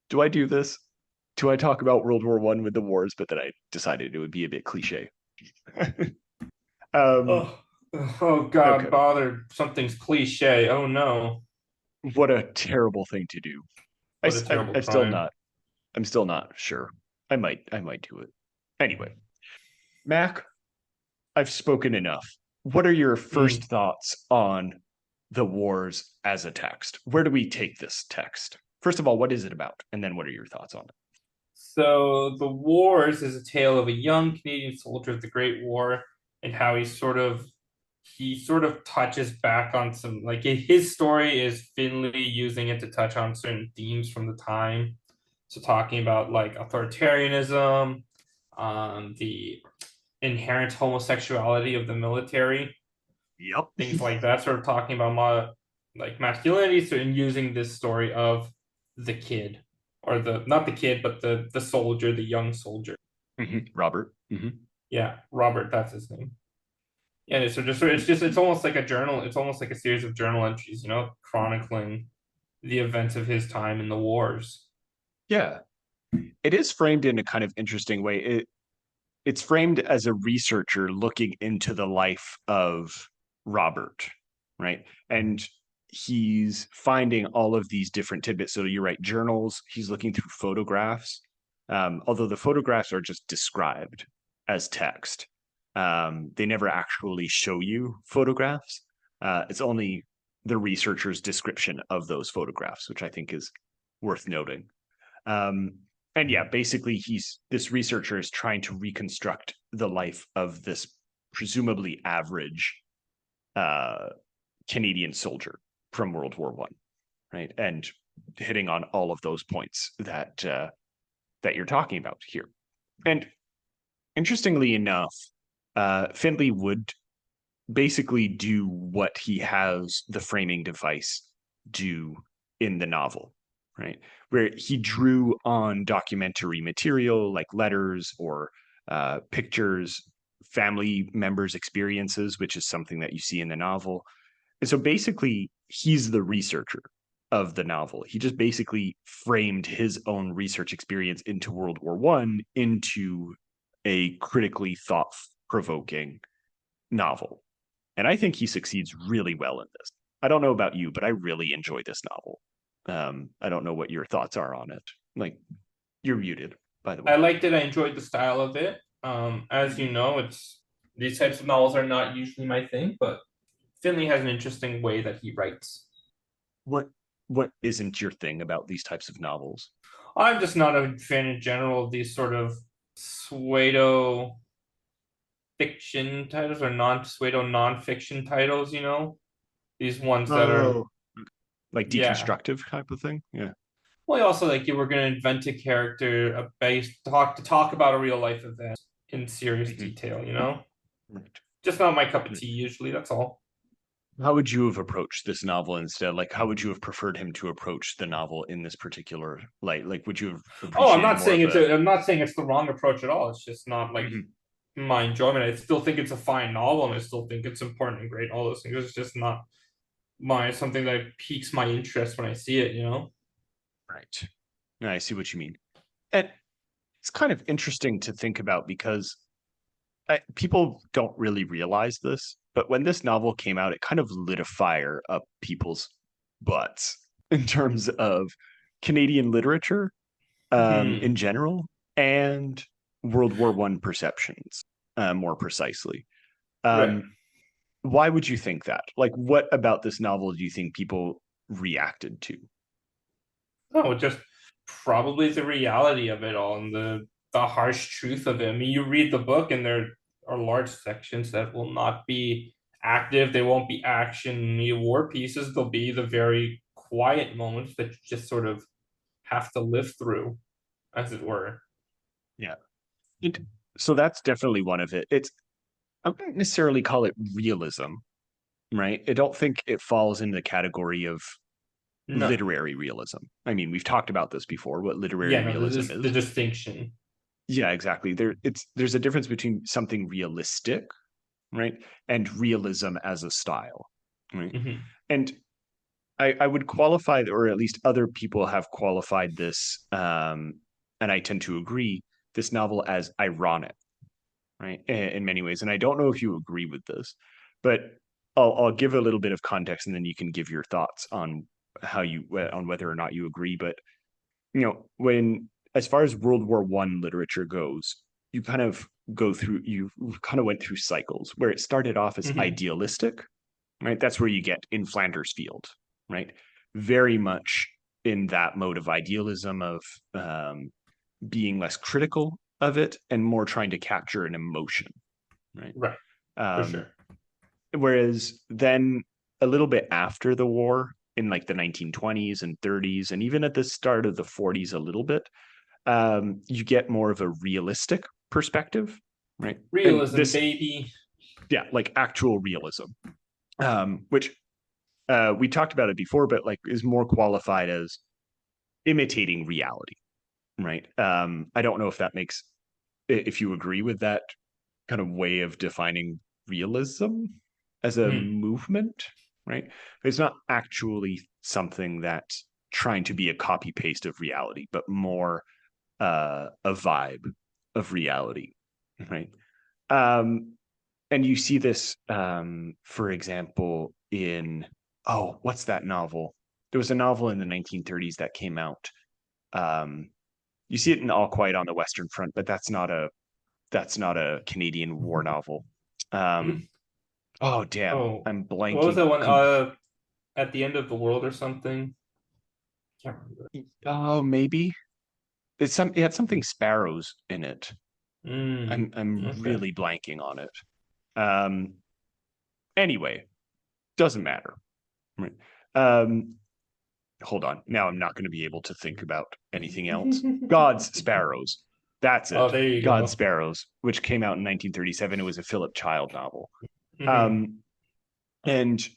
do I do this? Do I talk about World War One with the wars? But then I decided it would be a bit cliche. Oh God, okay. Bother! Something's cliche. Oh no! What a terrible thing to do. I'm still not sure. I might do it. Anyway, Mac, I've spoken enough. What are your first thoughts on the wars as a text? Where do we take this text? First of all, what is it about? And then what are your thoughts on it? So the wars is a tale of a young Canadian soldier of the Great War and how he sort of touches back on some, like his story is Finley using it to touch on certain themes from the time. So talking about like authoritarianism, the inherent homosexuality of the military. Yep. Things like that, sort of talking about like masculinity, so in using this story of the kid, or the not the kid, but the soldier, the young soldier. Robert. Yeah, Robert, that's his name. And it's almost like a journal. It's almost like a series of journal entries, chronicling the events of his time in the wars. Yeah, it is framed in a kind of interesting way. It's framed as a researcher looking into the life of Robert, right? And he's finding all of these different tidbits. So you're right, journals. He's looking through photographs, although the photographs are just described as text. They never actually show you photographs. It's only the researcher's description of those photographs, which I think is worth noting. And yeah, basically this researcher is trying to reconstruct the life of this presumably average Canadian soldier from World War One, right? And hitting on all of those points that you're talking about here. And interestingly enough, Findley would basically do what he has the framing device do in the novel, right? Where he drew on documentary material like letters or pictures, family members' experiences, which is something that you see in the novel. And so basically, he's the researcher of the novel. He just basically framed his own research experience into World War One into a critically thought-provoking novel. And I think he succeeds really well in this. I don't know about you, but I really enjoy this novel. I don't know what your thoughts are on it. Like, you're muted, by the way. I liked it. I enjoyed the style of it. As you know, these types of novels are not usually my thing, but Finley has an interesting way that he writes. What isn't your thing about these types of novels? I'm just not a fan in general of these sort of pseudo fiction titles or pseudo non-fiction titles, these ones that are like deconstructive type of thing. Yeah. Well, also like you were going to invent a character based talk about a real life event in serious detail, Right. Just not my cup of tea usually. That's all. How would you have approached this novel instead? Like, how would you have preferred him to approach the novel in this particular light? Like, would you have appreciated I'm not saying I'm not saying it's the wrong approach at all. It's just not like my enjoyment. I still think it's a fine novel, and I still think it's important and great. All those things. It's just not something that piques my interest when I see it. Right. I see what you mean. And it's kind of interesting to think about because people don't really realize this, but when this novel came out, it kind of lit a fire up people's butts in terms of Canadian literature in general and World War One perceptions, more precisely. Right. Why would you think that? Like, what about this novel do you think people reacted to? No, just probably the reality of it all and the harsh truth of it. I mean, you read the book and there are large sections that will not be active. They won't be action war pieces. They'll be the very quiet moments that you just sort of have to live through, as it were. Yeah. So that's definitely one of it. I wouldn't necessarily call it realism, right? I don't think it falls into the category of literary realism. I mean, we've talked about this before, what literary realism is. The distinction. Yeah, exactly. There's a difference between something realistic, right, and realism as a style, right? And I would qualify, or at least other people have qualified this, and I tend to agree, this novel as ironic, right, in many ways. And I don't know if you agree with this, but I'll give a little bit of context, and then you can give your thoughts on on whether or not you agree. But when as far as World War One literature goes, you kind of went through cycles where it started off as idealistic, right? That's where you get In Flanders Field, right? Very much in that mode of idealism of being less critical of it and more trying to capture an emotion, right? Right. For sure. Whereas then a little bit after the war, in like the 1920s and 30s, and even at the start of the 40s a little bit, you get more of a realistic perspective, right? Realism, baby. Yeah, like actual realism, which we talked about it before, but like is more qualified as imitating reality, right? I don't know if you agree with that kind of way of defining realism as a Hmm. movement, right? It's not actually something that's trying to be a copy paste of reality, but more a vibe of reality, right? And you see this, for example, in what's that novel? There was a novel in the 1930s that came out. You see it in All Quiet on the Western Front, but that's not a Canadian war novel. Um, oh damn, Oh, I'm what was blanking. that one? At the end of the world or something? Can't remember. Oh, maybe it had something sparrows in it. I'm Okay. really blanking on it. Um, anyway, doesn't matter. Right. Um, hold on. Now I'm not going to be able to think about anything else. God's Sparrows. That's Oh, it. there you God's go. Sparrows, which came out in 1937. It was a Philip Child novel. Hmm. Um, and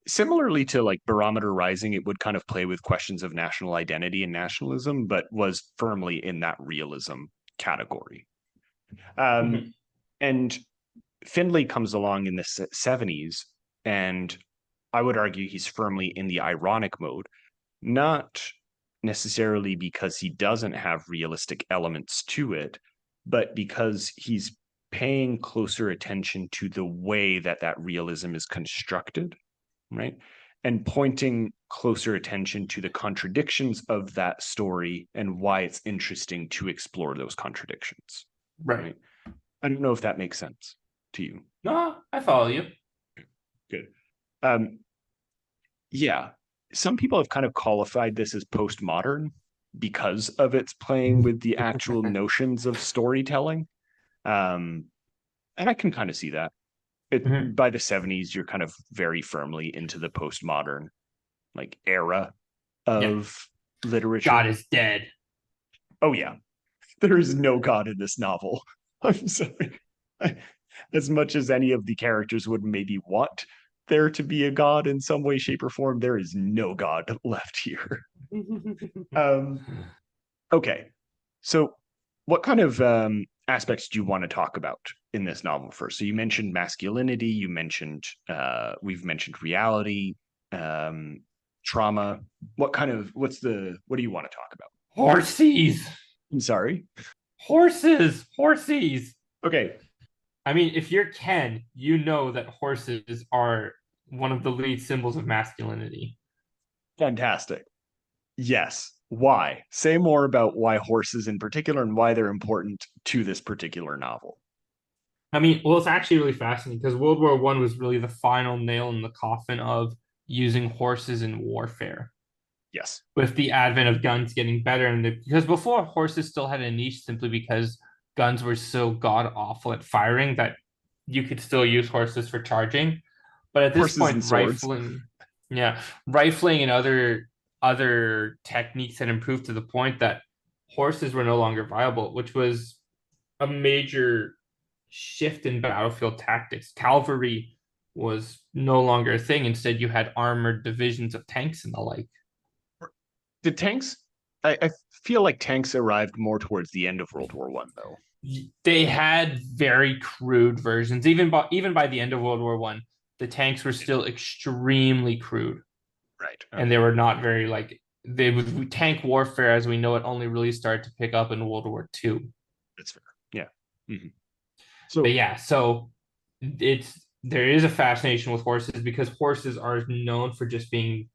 similarly to like Barometer Rising, it would kind of play with questions of national identity and nationalism, but was firmly in that realism category. Hmm. And Findley comes along in the 70s, and I would argue he's firmly in the ironic mode, not necessarily because he doesn't have realistic elements to it, but because he's paying closer attention to the way that that realism is constructed, right? And pointing closer attention to the contradictions of that story and why it's interesting to explore those contradictions, Right. right? I don't know if that makes sense to you. No, I follow you. Good. Um, yeah, some people have kind of qualified this as postmodern because of its playing with the actual notions of storytelling. Um, and I can kind of see that. Mhm. By the 70s, you're kind of very firmly into the postmodern like era Yeah. of God literature. is dead. Oh yeah, there is no god in this novel. I'm sorry. As much as any of the characters would maybe want there to be a god in some way, shape, or form, there is no god left here. Um, okay, so what kind of aspects do you want to talk about in this novel first? So you mentioned masculinity. You mentioned we've mentioned reality, um, trauma. What do you want to talk about? Horsies. I'm sorry. Horses. Horsies. Okay, I mean, if you're Ken, you know that horses are one of the lead symbols of masculinity. fantastic. Yes. Why? Say more about why horses in particular and why they're important to this particular novel. I mean, well, it's actually really fascinating because World War One was really the final nail in the coffin of using horses in warfare. Yes. With the advent of guns getting better, and because before horses still had a niche simply because guns were so god awful at firing that you could still use horses for charging. But at this Horses point, and swords. rifling and other techniques had improved to the point that horses were no longer viable, which was a major shift in battlefield tactics. Cavalry was no longer a thing. Instead, you had armored divisions of tanks and the like. Did tanks? I feel like tanks arrived more towards the end of World War One, though. They had very crude versions. Even by the end of World War One, the tanks were still extremely crude, Right. and Okay. they were not very like they tank warfare as we know it only really started to pick up in World War Two. That's fair. Yeah. Mhm. But So yeah, so there is a fascination with horses because horses are known for just being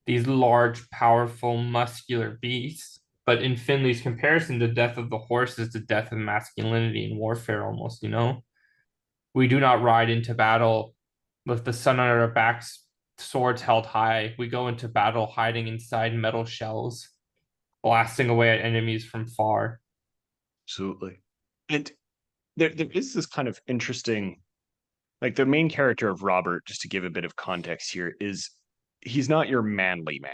these large, powerful, muscular beasts. But in Finley's comparison, the death of the horse is the death of masculinity in warfare, almost, you know? We do not ride into battle with the sun on our backs, swords held high. We go into battle hiding inside metal shells, blasting away at enemies from far. absolutely. And there is this kind of interesting, like the main character of Robert, just to give a bit of context here, is he's not your manly man,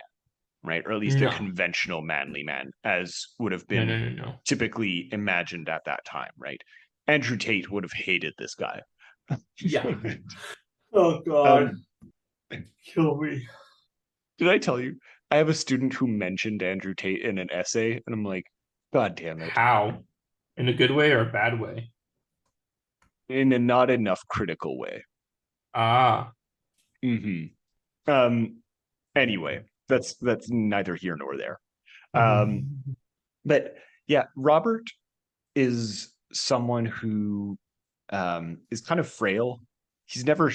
right? Or at least the No, conventional manly man, as would have no, been no, no, no. typically imagined at that time, right? Andrew Tate would have hated this guy. Yeah. Oh God. um, Kill me. Did I tell you? I have a student who mentioned Andrew Tate in an essay, and I'm like, God damn it. How? In a good way or a bad way? In a not enough critical way. Ah. Hmm. Anyway, that's neither here nor there. Um, Mhm. but yeah, Robert is someone who is kind of frail. He's never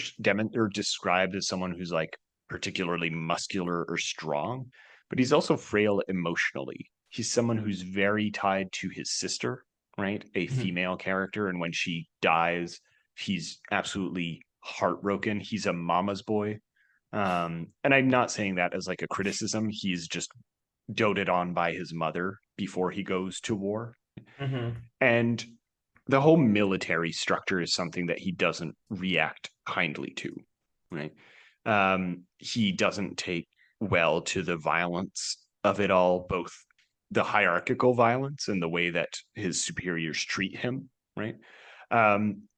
or described as someone who's like particularly muscular or strong, but he's also frail emotionally. He's someone who's very tied to his sister, right? A Mhm. female character. And when she dies, he's absolutely heartbroken. He's a mama's boy. And I'm not saying that as like a criticism. He's just doted on by his mother before he goes to war. Mhm. And the whole military structure is something that he doesn't react kindly to, right? He doesn't take well to the violence of it all, both the hierarchical violence and the way that his superiors treat him, right? Um,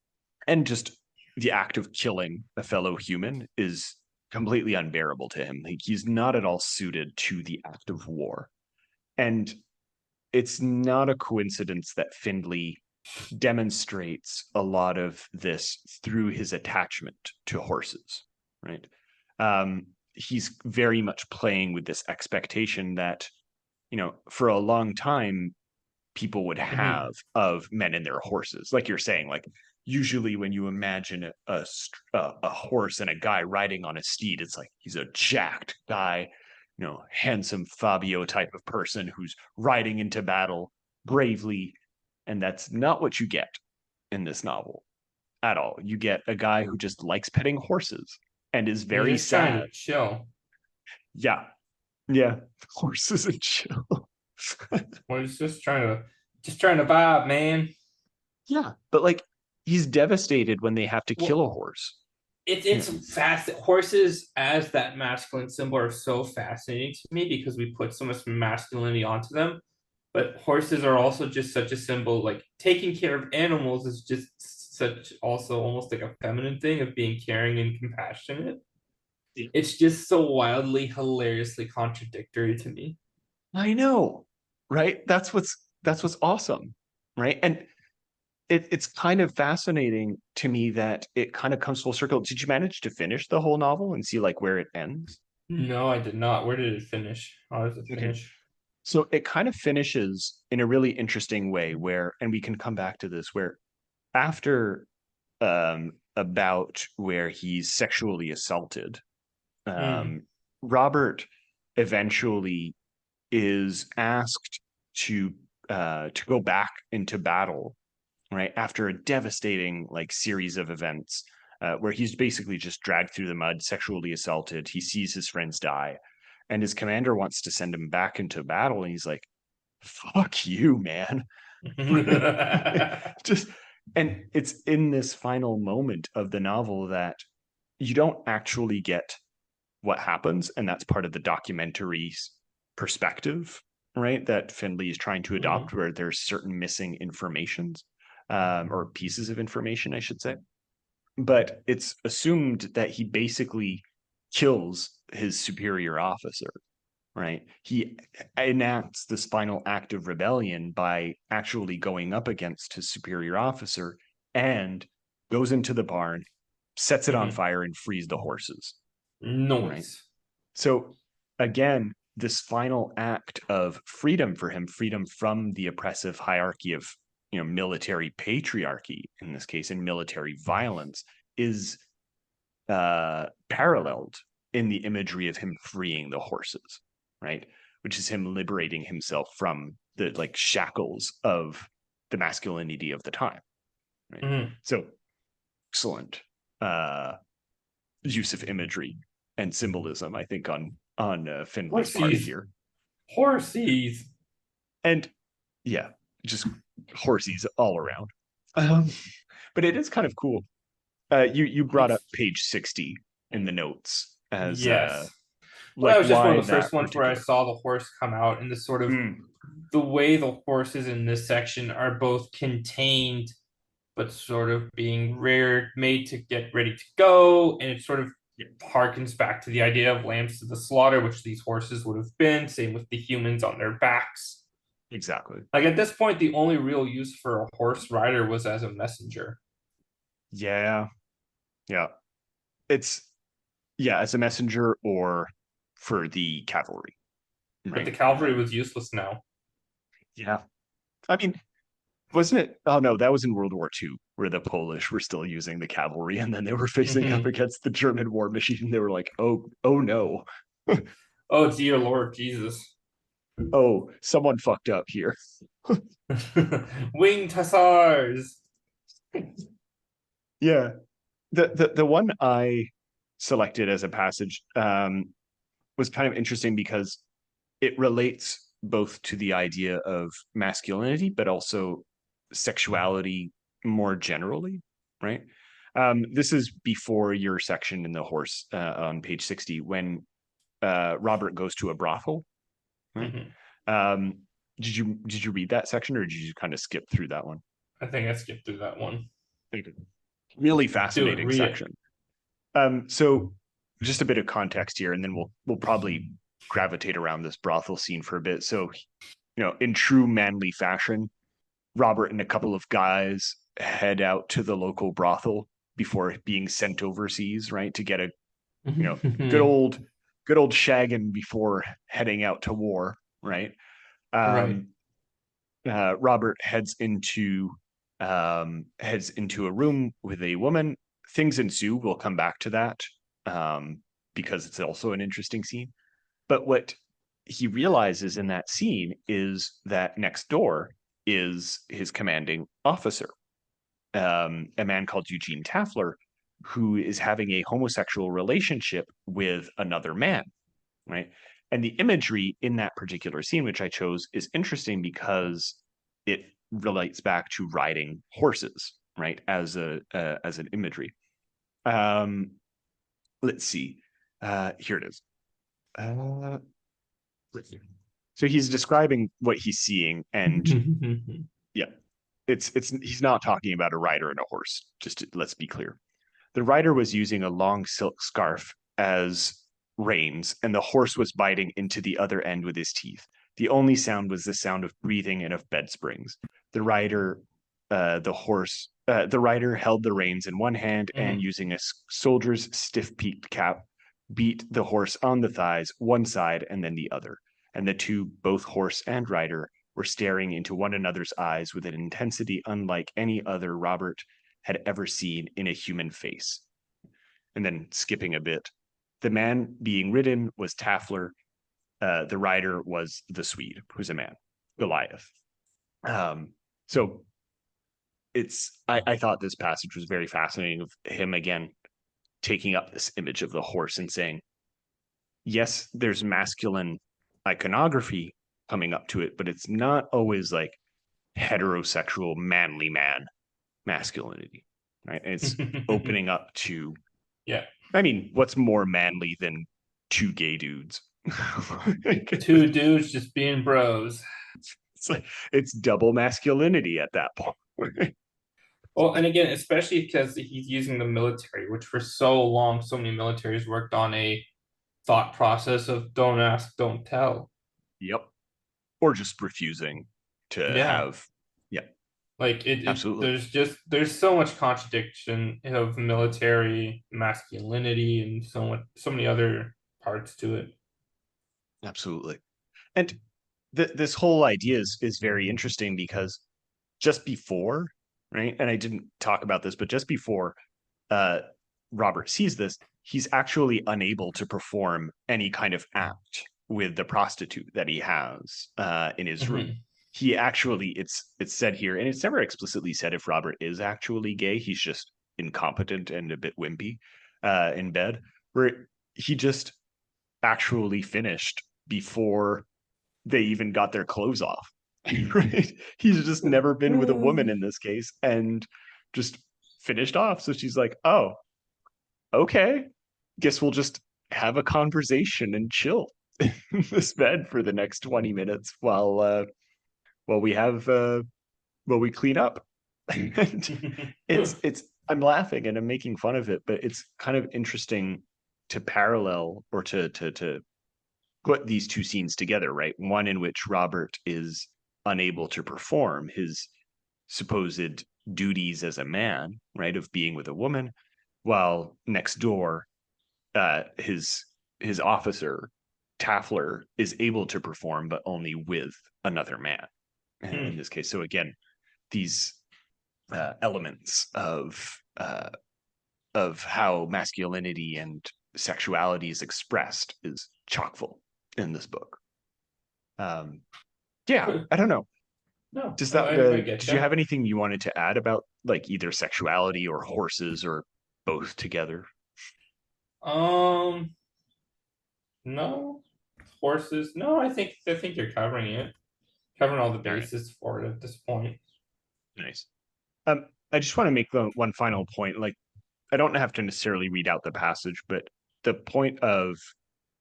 and just the act of killing a fellow human is completely unbearable to him. Like, he's not at all suited to the act of war. And it's not a coincidence that Findley demonstrates a lot of this through his attachment to horses, right? He's very much playing with this expectation that, for a long time, people would Mhm. have of men and their horses. Like you're saying, like usually when you imagine a horse and a guy riding on a steed, it's like he's a jacked guy, handsome Fabio type of person who's riding into battle bravely. And that's not what you get in this novel at all. You get a guy who just likes petting horses and is He's very just trying sad. to chill. Yeah. Yeah. Horses and chill. We're just trying to vibe, man. Yeah. But like he's devastated when they have to kill Well, a horse. Yeah. it's fast. Horses as that masculine symbol are so fascinating to me because we put so much masculinity onto them. But horses are also just such a symbol. Like taking care of animals is just such also almost like a feminine thing of being caring and compassionate. It's just so wildly, hilariously contradictory to me. I know. Right? That's what's awesome. Right. And it's kind of fascinating to me that it kind of comes full circle. Did you manage to finish the whole novel and see like where it ends? No, I did not. Where did it finish? How does it Okay. finish? So it kind of finishes in a really interesting way where, and we can come back to this, where after about where he's sexually assaulted, Mm. um, Robert eventually is asked to go back into battle, right, after a devastating like series of events where he's basically just dragged through the mud, sexually assaulted. He sees his friends die, and his commander wants to send him back into battle, and he's like, "Fuck you, man!" Just, and it's in this final moment of the novel that you don't actually get what happens, and that's part of the documentary's perspective, right? That Findley is trying to adopt, Mhm. where there's certain missing informations, or pieces of information, I should say. But it's assumed that he basically kills his superior officer, right? He enacts this final act of rebellion by actually going up against his superior officer and goes into the barn, sets it on Mhm. fire, and frees the horses, right? Noise. So again, this final act of freedom for him, freedom from the oppressive hierarchy of, military patriarchy in this case, and military violence, is paralleled in the imagery of him freeing the horses, right? Which is him liberating himself from the like shackles of the masculinity of the time, right? Mhm. So excellent uh, use of imagery and symbolism, I think, on Findley's part Horsies. here. Horsies. And yeah, just horsies all around. Um, but it is kind of cool. You brought up It's page 60 in the notes as yes. Well, that like was just one why of the that first ones where I particular. saw the horse come out, and the sort of the way the horses in this section are both contained but sort of being reared, made to get ready to go, and it's sort of It harkens back to the idea of lambs to the slaughter, which these horses would have been. Same with the humans on their backs. Exactly. Like at this point, the only real use for a horse rider was as a messenger. Yeah. Yeah. It's as a messenger or for the cavalry. But the Right. cavalry was useless now. Yeah. I mean, wasn't it? Oh no, that was in World War II, where the Polish were still using the cavalry, and then they were facing up against the German war machine. And they were like, "Oh no, Oh dear Lord Jesus. oh, someone fucked up here." Winged hussars. Yeah, the one I selected as a passage was kind of interesting because it relates both to the idea of masculinity, but also sexuality more generally, right? This is before your section in the horse on page 60 when Robert goes to a brothel. Right? Um, did you read that section or did you kind of skip through that one? I think I skipped through that one. Really Do it, fascinating read it. section. So just a bit of context here, and then we'll probably gravitate around this brothel scene for a bit. So, in true manly fashion, Robert and a couple of guys head out to the local brothel before being sent overseas, right? To get a good old shagging before heading out to war, right? Right. Robert heads into a room with a woman. Things ensue. We'll come back to that because it's also an interesting scene. But what he realizes in that scene is that next door is his commanding officer, a man called Eugene Taffler, who is having a homosexual relationship with another man, right? And the imagery in that particular scene, which I chose, is interesting because it relates back to riding horses, right? As an imagery. Let's see. Here it is. So he's describing what he's seeing, and yeah, it's he's not talking about a rider and a horse. Let's be clear. The rider was using a long silk scarf as reins, and the horse was biting into the other end with his teeth. The only sound was the sound of breathing and of bed springs. The rider held the reins in one hand and using a soldier's stiff-peaked cap, beat the horse on the thighs, one side and then the other. And the two, both horse and rider, were staring into one another's eyes with an intensity unlike any other Robert had ever seen in a human face. And then skipping a bit, the man being ridden was Taffler. The rider was the Swede, who's a man, Goliath. So I thought this passage was very fascinating of him again taking up this image of the horse and saying, yes, there's masculine iconography coming up to it, but it's not always like heterosexual manly man masculinity, right? And it's opening up to, yeah. I mean, what's more manly than two gay dudes? Two dudes just being bros. It's like it's double masculinity at that point. Well, and again, especially because he's using the military, which for so long, so many militaries worked on a thought process of don't ask, don't tell. Yep. Or just refusing to have. Yeah. Like absolutely. there's so much contradiction of military masculinity and so many other parts to it. Absolutely. And this whole idea is very interesting because just before, right? And I didn't talk about this, but just before Robert sees this, he's actually unable to perform any kind of act with the prostitute that he has in his room. He actually, it's said here, and it's never explicitly said if Robert is actually gay. He's just incompetent and a bit wimpy in bed, where he just actually finished before they even got their clothes off. Right? He's just never been with a woman in this case and just finished off. So she's like, oh, okay, guess we'll just have a conversation and chill in this bed for the next 20 minutes while we clean up. And it's I'm laughing and I'm making fun of it, but it's kind of interesting parallel or to put these two scenes together, right? One in which Robert is unable to perform his supposed duties as a man, right, of being with a woman, while next door, his officer Taffler is able to perform, but only with another man in this case. So again, these elements of how masculinity and sexuality is expressed is chock full in this book. Yeah, I don't know. No, Does that I get did you. you have anything you wanted to add about like either sexuality or horses or both together? No, horses. No, I think you're covering it, covering all the All right, bases for it at this point. nice. I just want to make one final point. Like, I don't have to necessarily read out the passage, but the point of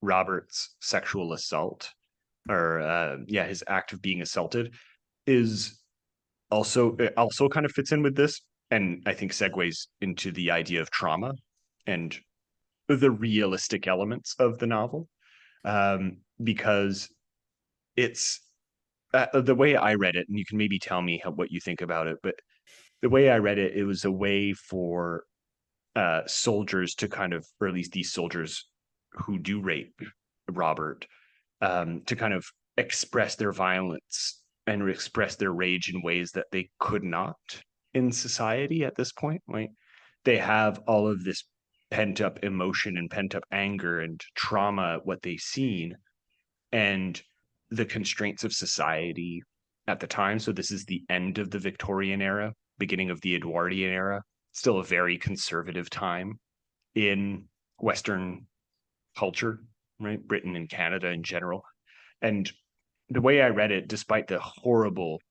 Robert's sexual assault, or his act of being assaulted, is also kind of fits in with this, and I think segues into the idea of trauma and the realistic elements of the novel, because it's the way I read it, and you can maybe tell me what you think about it, but the way I read it, it was a way for soldiers to kind of, or at least these soldiers who do rape Robert, to kind of express their violence and express their rage in ways that they could not in society at this point. Right? They have all of this pent up emotion and pent up anger and trauma, what they've seen, and the constraints of society at the time. So this is the end of the Victorian era, beginning of the Edwardian era, still a very conservative time in Western culture, right? Britain and Canada in general. And the way I read it, despite the horrible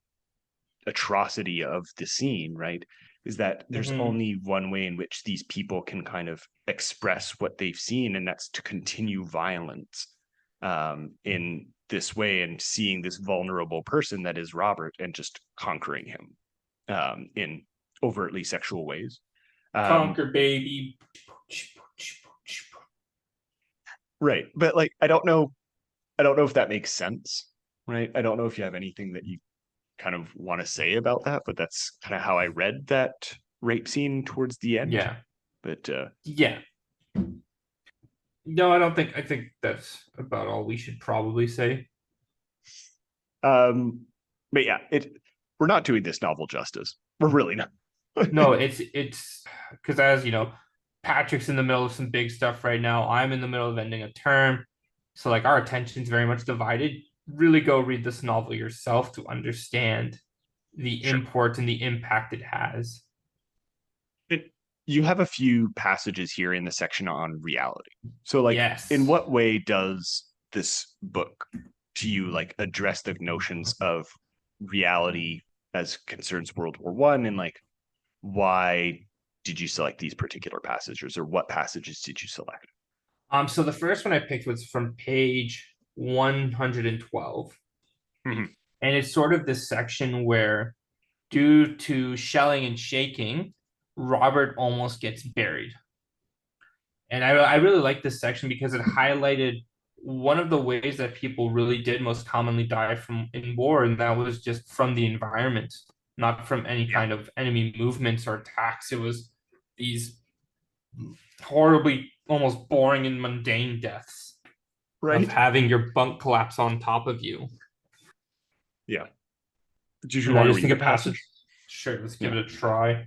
atrocity of the scene, right, is that there's only one way in which these people can kind of express what they've seen, and that's to continue violence in this way, and seeing this vulnerable person that is Robert and just conquering him in overtly sexual ways. Conquer, baby. Right. But like, I don't know if that makes sense, right? I don't know if you have anything that you kind of want to say about that, but that's kind of how I read that rape scene towards the end. Yeah. But Yeah. No, I don't think. I think that's about all we should probably say. but yeah, we're not doing this novel justice. We're really not. No, it's because, as you know, Patrick's in the middle of some big stuff right now. I'm in the middle of ending a term, so like our attention's very much divided. Really go read this novel yourself to understand the Sure. import and the impact it has. You have a few passages here in the section on reality. So like, Yes. in what way does this book to you like address the notions of reality as concerns World War One, and like, why did you select these particular passages, or what passages did you select? So the first one I picked was from page 112. Mhm. And it's sort of this section where, due to shelling and shaking, Robert almost gets buried. And I really like this section because it highlighted one of the ways that people really did most commonly die from in war, and that was just from the environment, not from any kind of enemy movements or attacks. It was these horribly, almost boring and mundane deaths of having your bunk collapse on top of you. Yeah. Did you And I want to just read think the a passage. passage? Sure, let's give it a try.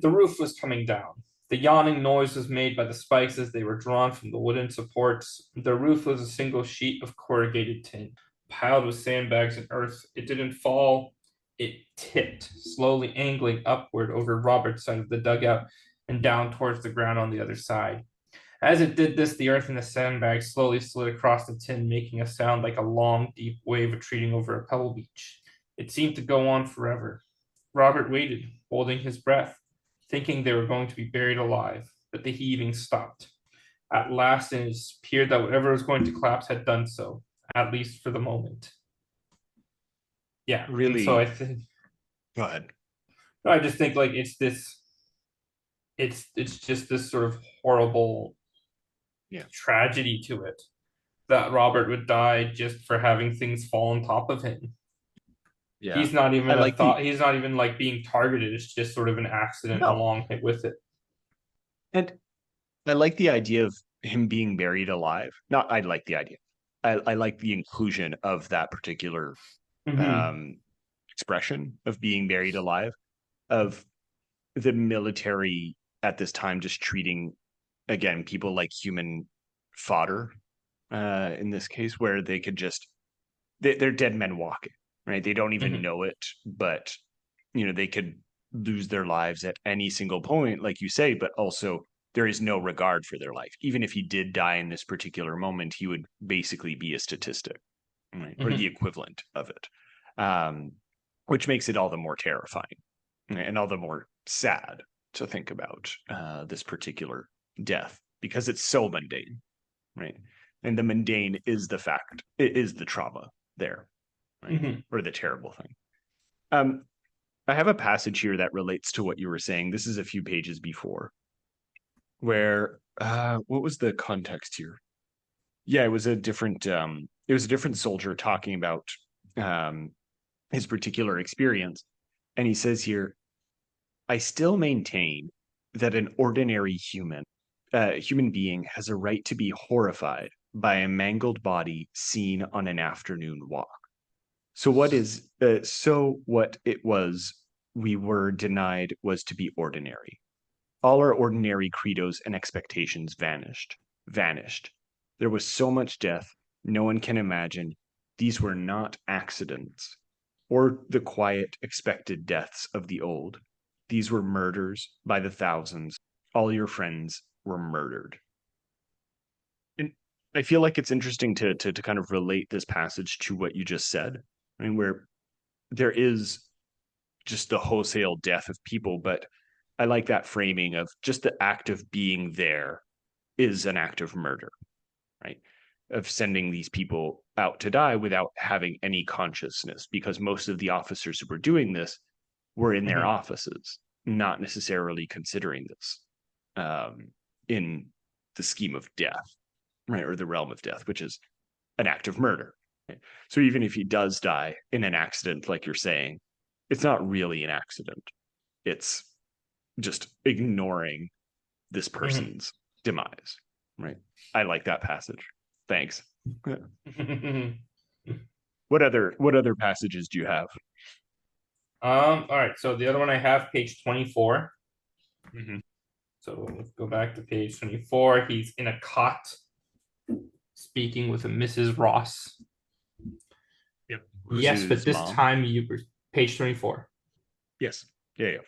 The roof was coming down. The yawning noise was made by the spikes as they were drawn from the wooden supports. The roof was a single sheet of corrugated tin, piled with sandbags and earth. It didn't fall. It tipped, slowly angling upward over Robert's side of the dugout and down towards the ground on the other side. As it did this, the earth in the sandbags slowly slid across the tin, making a sound like a long, deep wave retreating over a pebble beach. It seemed to go on forever. Robert waited, holding his breath, thinking they were going to be buried alive, but the heaving stopped. At last, it appeared that whatever was going to collapse had done so, at least for the moment. Yeah, Really? so I think. Go ahead. I just think like it's just this sort of horrible tragedy to it that Robert would die just for having things fall on top of him. Yeah. He's not even I like he's not even like being targeted. It's just sort of an accident along with it. And I like the idea of him being buried alive. Not I like the idea. I like the inclusion of that particular expression of being buried alive, of the military at this time just treating, again, people like human fodder, in this case, where they could just, they're dead men walking, right? They don't even know it, but, they could lose their lives at any single point, like you say, but also there is no regard for their life. Even if he did die in this particular moment, he would basically be a statistic, right? Or the equivalent of it, which makes it all the more terrifying, right? And all the more sad to think about this particular death, because it's so mundane, right? And the mundane is the fact, it is the trauma there, right? Or the terrible thing. I have a passage here that relates to what you were saying. This is a few pages before, where what was the context here? Yeah, it was a different soldier talking about his particular experience, and he says here, I still maintain that an ordinary human being has a right to be horrified by a mangled body seen on an afternoon walk. So what it was we were denied was to be ordinary. All our ordinary credos and expectations vanished. There was so much death, no one can imagine. These were not accidents, or the quiet, expected deaths of the old. These were murders by the thousands. All your friends were murdered. And I feel like it's interesting to kind of relate this passage to what you just said. I mean, where there is just the wholesale death of people, but I like that framing of just the act of being there is an act of murder, right? Of sending these people out to die without having any consciousness, because most of the officers who were doing this were in their offices, not necessarily considering this in the scheme of death, right? Or the realm of death, which is an act of murder. Right? So even if he does die in an accident, like you're saying, it's not really an accident. It's just ignoring this person's demise, right? I like that passage. Thanks. What other passages do you have? All right. So the other one I have, page 24. Mm-hmm. So let's go back to page 24. He's in a cot speaking with a Mrs. Ross. Yep. Yes, but this time you were page 24. Yes. Yeah.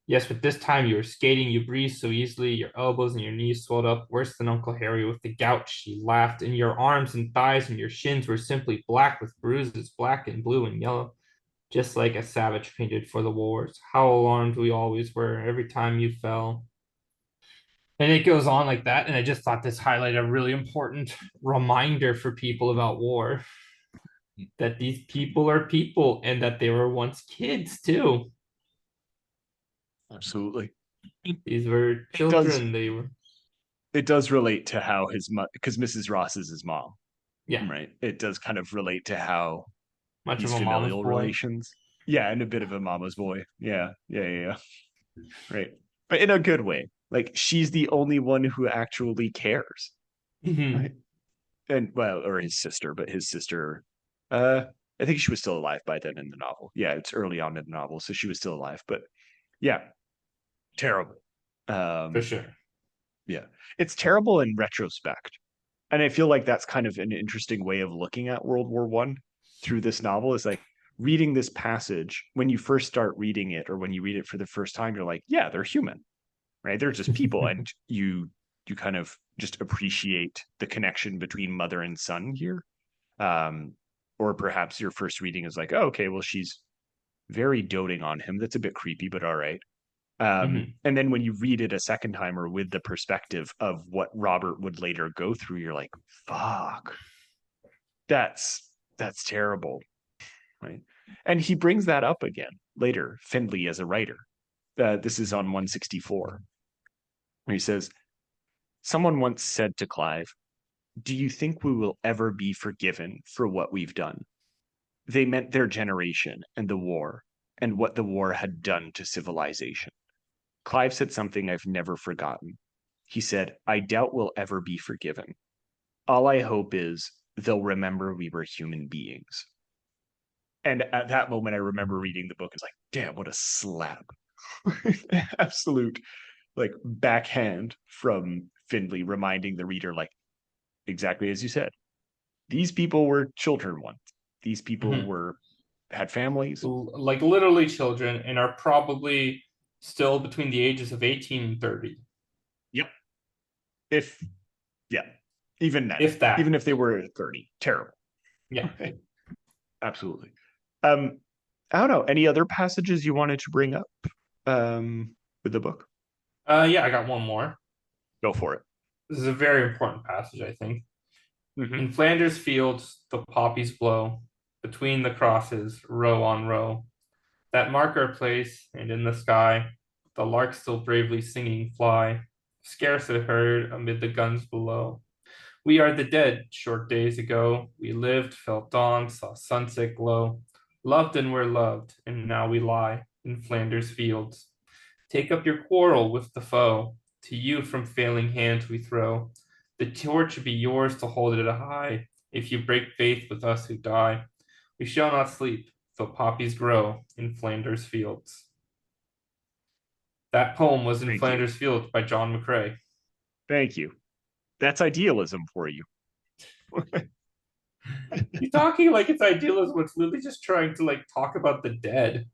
Yes, but this time you were skating, you breathed so easily, your elbows and your knees swelled up worse than Uncle Harry with the gout. She laughed, and your arms and thighs and your shins were simply black with bruises, black and blue and yellow, just like a savage painted for the wars. How alarmed we always were every time you fell. And it goes on like that, and I just thought this highlighted a really important reminder for people about war. That these people are people, and that they were once kids too. Absolutely. These were children. It does relate to how because Mrs. Ross is his mom. Yeah. Right. It does kind of relate to how much these of a familial mama's boy. relations. Yeah, and a bit of a mama's boy. Yeah. Right. But in a good way. Like, she's the only one who actually cares. Right. And or his sister, but his sister, I think she was still alive by then in the novel. Yeah, it's early on in the novel, so she was still alive. But yeah, terrible. For sure. Yeah, it's terrible in retrospect, and I feel like that's kind of an interesting way of looking at World War One through this novel. Is like reading this passage when you first start reading it, or when you read it for the first time, you're like, yeah, they're human, right? They're just people, and you kind of just appreciate the connection between mother and son here. Or perhaps your first reading is like, oh, okay, well, she's very doting on him. That's a bit creepy, but all right. And then when you read it a second time, or with the perspective of what Robert would later go through, you're like, fuck, that's terrible, right? And he brings that up again later, Findley, as a writer. This is on 164, where he says, Someone once said to Clive, "Do you think we will ever be forgiven for what we've done?" They meant their generation and the war, and what the war had done to civilization. Clive said something I've never forgotten. He said, "I doubt we'll ever be forgiven. All I hope is they'll remember we were human beings." And at that moment, I remember reading the book. It's like, damn, what a slap. Absolute, like, backhand from Findley, reminding the reader, like, exactly as you said. These people were children once. These people had families. Like literally children, and are probably still between the ages of 18 and 30. Yep. Even then. If that. Even if they were 30. Terrible. Yeah. Absolutely. I don't know. Any other passages you wanted to bring up with the book? Yeah, I got one more. Go for it. This is a very important passage, I think. Mm-hmm. In Flanders fields, the poppies blow, between the crosses, row on row. That mark our place, and in the sky, the larks still bravely singing fly, scarce a heard amid the guns below. We are the dead, short days ago. We lived, felt dawn, saw sunset glow, loved and were loved, and now we lie in Flanders fields. Take up your quarrel with the foe. To you from failing hands we throw. The torch be yours to hold it high. If you break faith with us who die, we shall not sleep, though poppies grow in Flanders fields. That poem was in Flanders Fields by John McKay. Thank you. That's idealism for you. You're talking like it's idealism. It's literally just trying to like talk about the dead.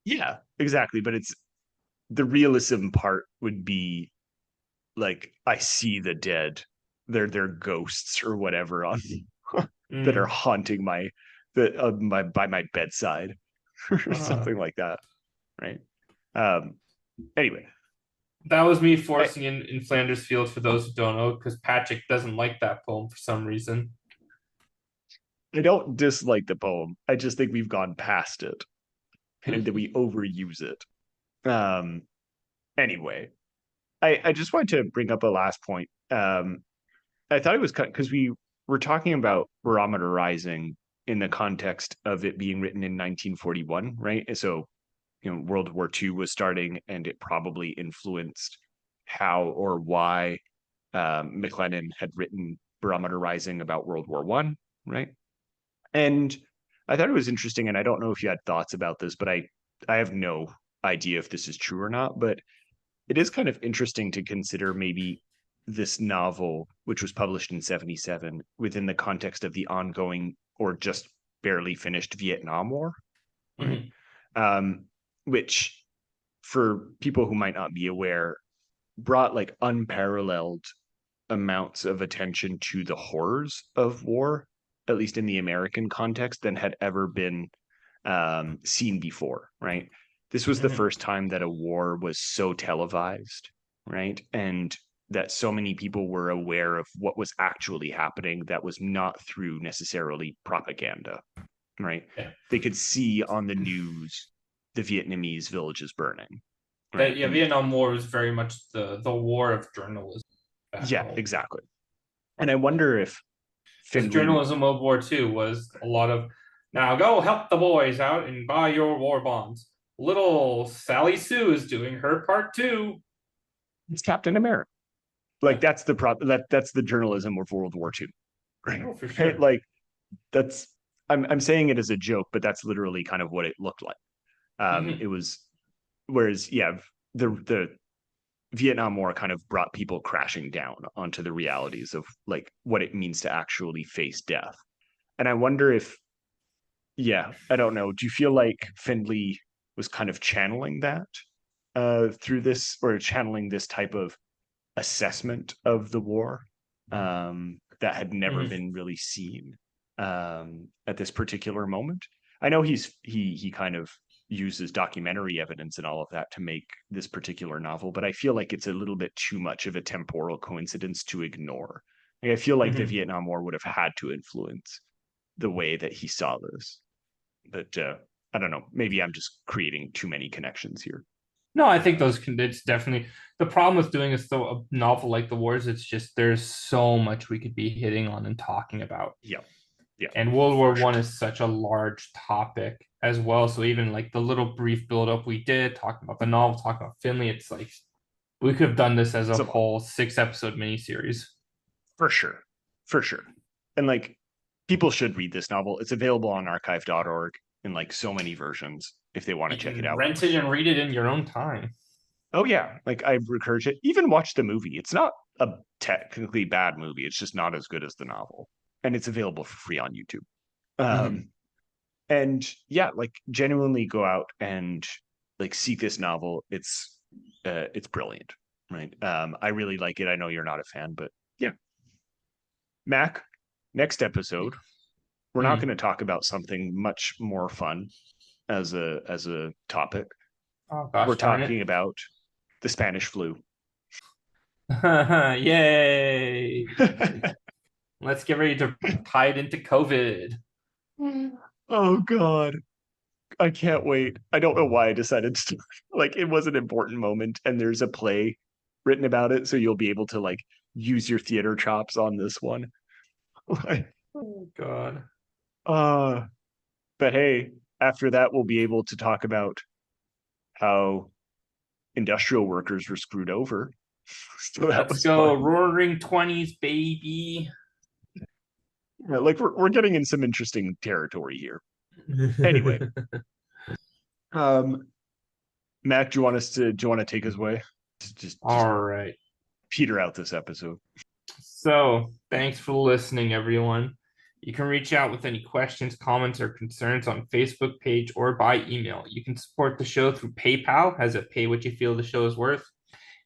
Yeah, exactly. But it's the realism part would be like, I see the dead. They're ghosts or whatever on that are haunting my by my bedside or something like that. Right. Anyway. That was me forcing in Flanders Fields for those who don't know, because Patrick doesn't like that poem for some reason. I don't dislike the poem. I just think we've gone past it and that we overuse it. Anyway, I just wanted to bring up a last point. I thought it was because we were talking about Barometer Rising in the context of it being written in 1941, right? And so, World War II was starting, and it probably influenced how or why McLennan had written Barometer Rising about World War I, right? And I thought it was interesting, and I don't know if you had thoughts about this, but I have no idea if this is true or not, but it is kind of interesting to consider maybe this novel, which was published in 1977, within the context of the ongoing or just barely finished Vietnam War, right? Which, for people who might not be aware, brought like unparalleled amounts of attention to the horrors of war, at least in the American context, than had ever been seen before, right? This was the first time that a war was so televised, right? And that so many people were aware of what was actually happening that was not through necessarily propaganda, right? Yeah. They could see on the news the Vietnamese villages burning. Right? Vietnam War was very much the war of journalism. Yeah, exactly. And I wonder if journalism World War II was a lot of, now go help the boys out and buy your war bonds. Little Sally Sue is doing her part too. It's Captain America. Like that's that's the journalism of World War II. Right. Oh, for sure. Right? Like that's I'm saying it as a joke, but that's literally kind of what it looked like. It was, whereas the Vietnam War kind of brought people crashing down onto the realities of like what it means to actually face death. And I wonder if, I don't know. Do you feel like Findley was kind of channeling that through this, or channeling this type of assessment of the war that had never been really seen at this particular moment? I know he kind of uses documentary evidence and all of that to make this particular novel, but I feel like it's a little bit too much of a temporal coincidence to ignore. Like, I feel like the Vietnam War would have had to influence the way that he saw this. But I don't know. Maybe I'm just creating too many connections here. No, I think it's definitely the problem with doing a novel like The Wars. It's just there's so much we could be hitting on and talking about. Yeah. Yeah. And World War For sure. One is such a large topic as well. So even like the little brief build up we did, talking about the novel, talking about Finley, it's like we could have done this as a It's a lot. whole 6-episode miniseries. For sure. For sure. And like people should read this novel. It's available on archive.org in like so many versions if they want to You check it can out. rent it and read it in your own time. Oh yeah, like I encourage it. Even watch the movie. It's not a technically bad movie. It's just not as good as the novel, and it's available for free on YouTube. Um, and yeah, like genuinely go out and like seek this novel. It's brilliant, right? I really like it. I know you're not a fan, but yeah. Mac, next episode, we're not going to talk about something much more fun as a topic. Oh gosh, We're darn talking it. about the Spanish flu. Yay. Let's get ready to tie it into COVID. Oh God. I can't wait. I don't know why I decided to like it was an important moment and there's a play written about it, so you'll be able to like use your theater chops on this one. Oh God. uh but hey, after that we'll be able to talk about how industrial workers were screwed over. So that Let's was go. fun. Roaring 20s, baby. Yeah, like we're getting in some interesting territory here. Anyway, Mac, do you want to take us away? Just All right. peter out this episode. So, thanks for listening, everyone. You can reach out with any questions, comments, or concerns on Facebook page or by email. You can support the show through PayPal, as a pay what you feel the show is worth,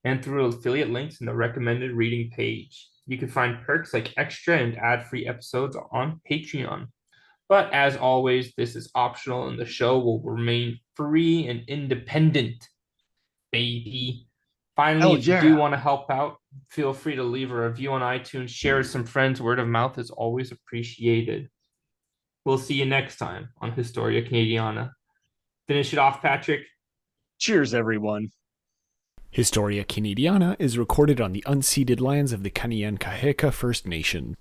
and through affiliate links in the recommended reading page. You can find perks like extra and ad-free episodes on Patreon. But as always, this is optional and the show will remain free and independent, baby. Finally, Hell if you do yeah. want to help out, feel free to leave a review on iTunes, share with some friends. Word of mouth is always appreciated. We'll see you next time on Historia Canadiana. Finish it off, Patrick. Cheers, everyone. Historia Canadiana is recorded on the unceded lands of the Kanien'kehá:ka First Nation.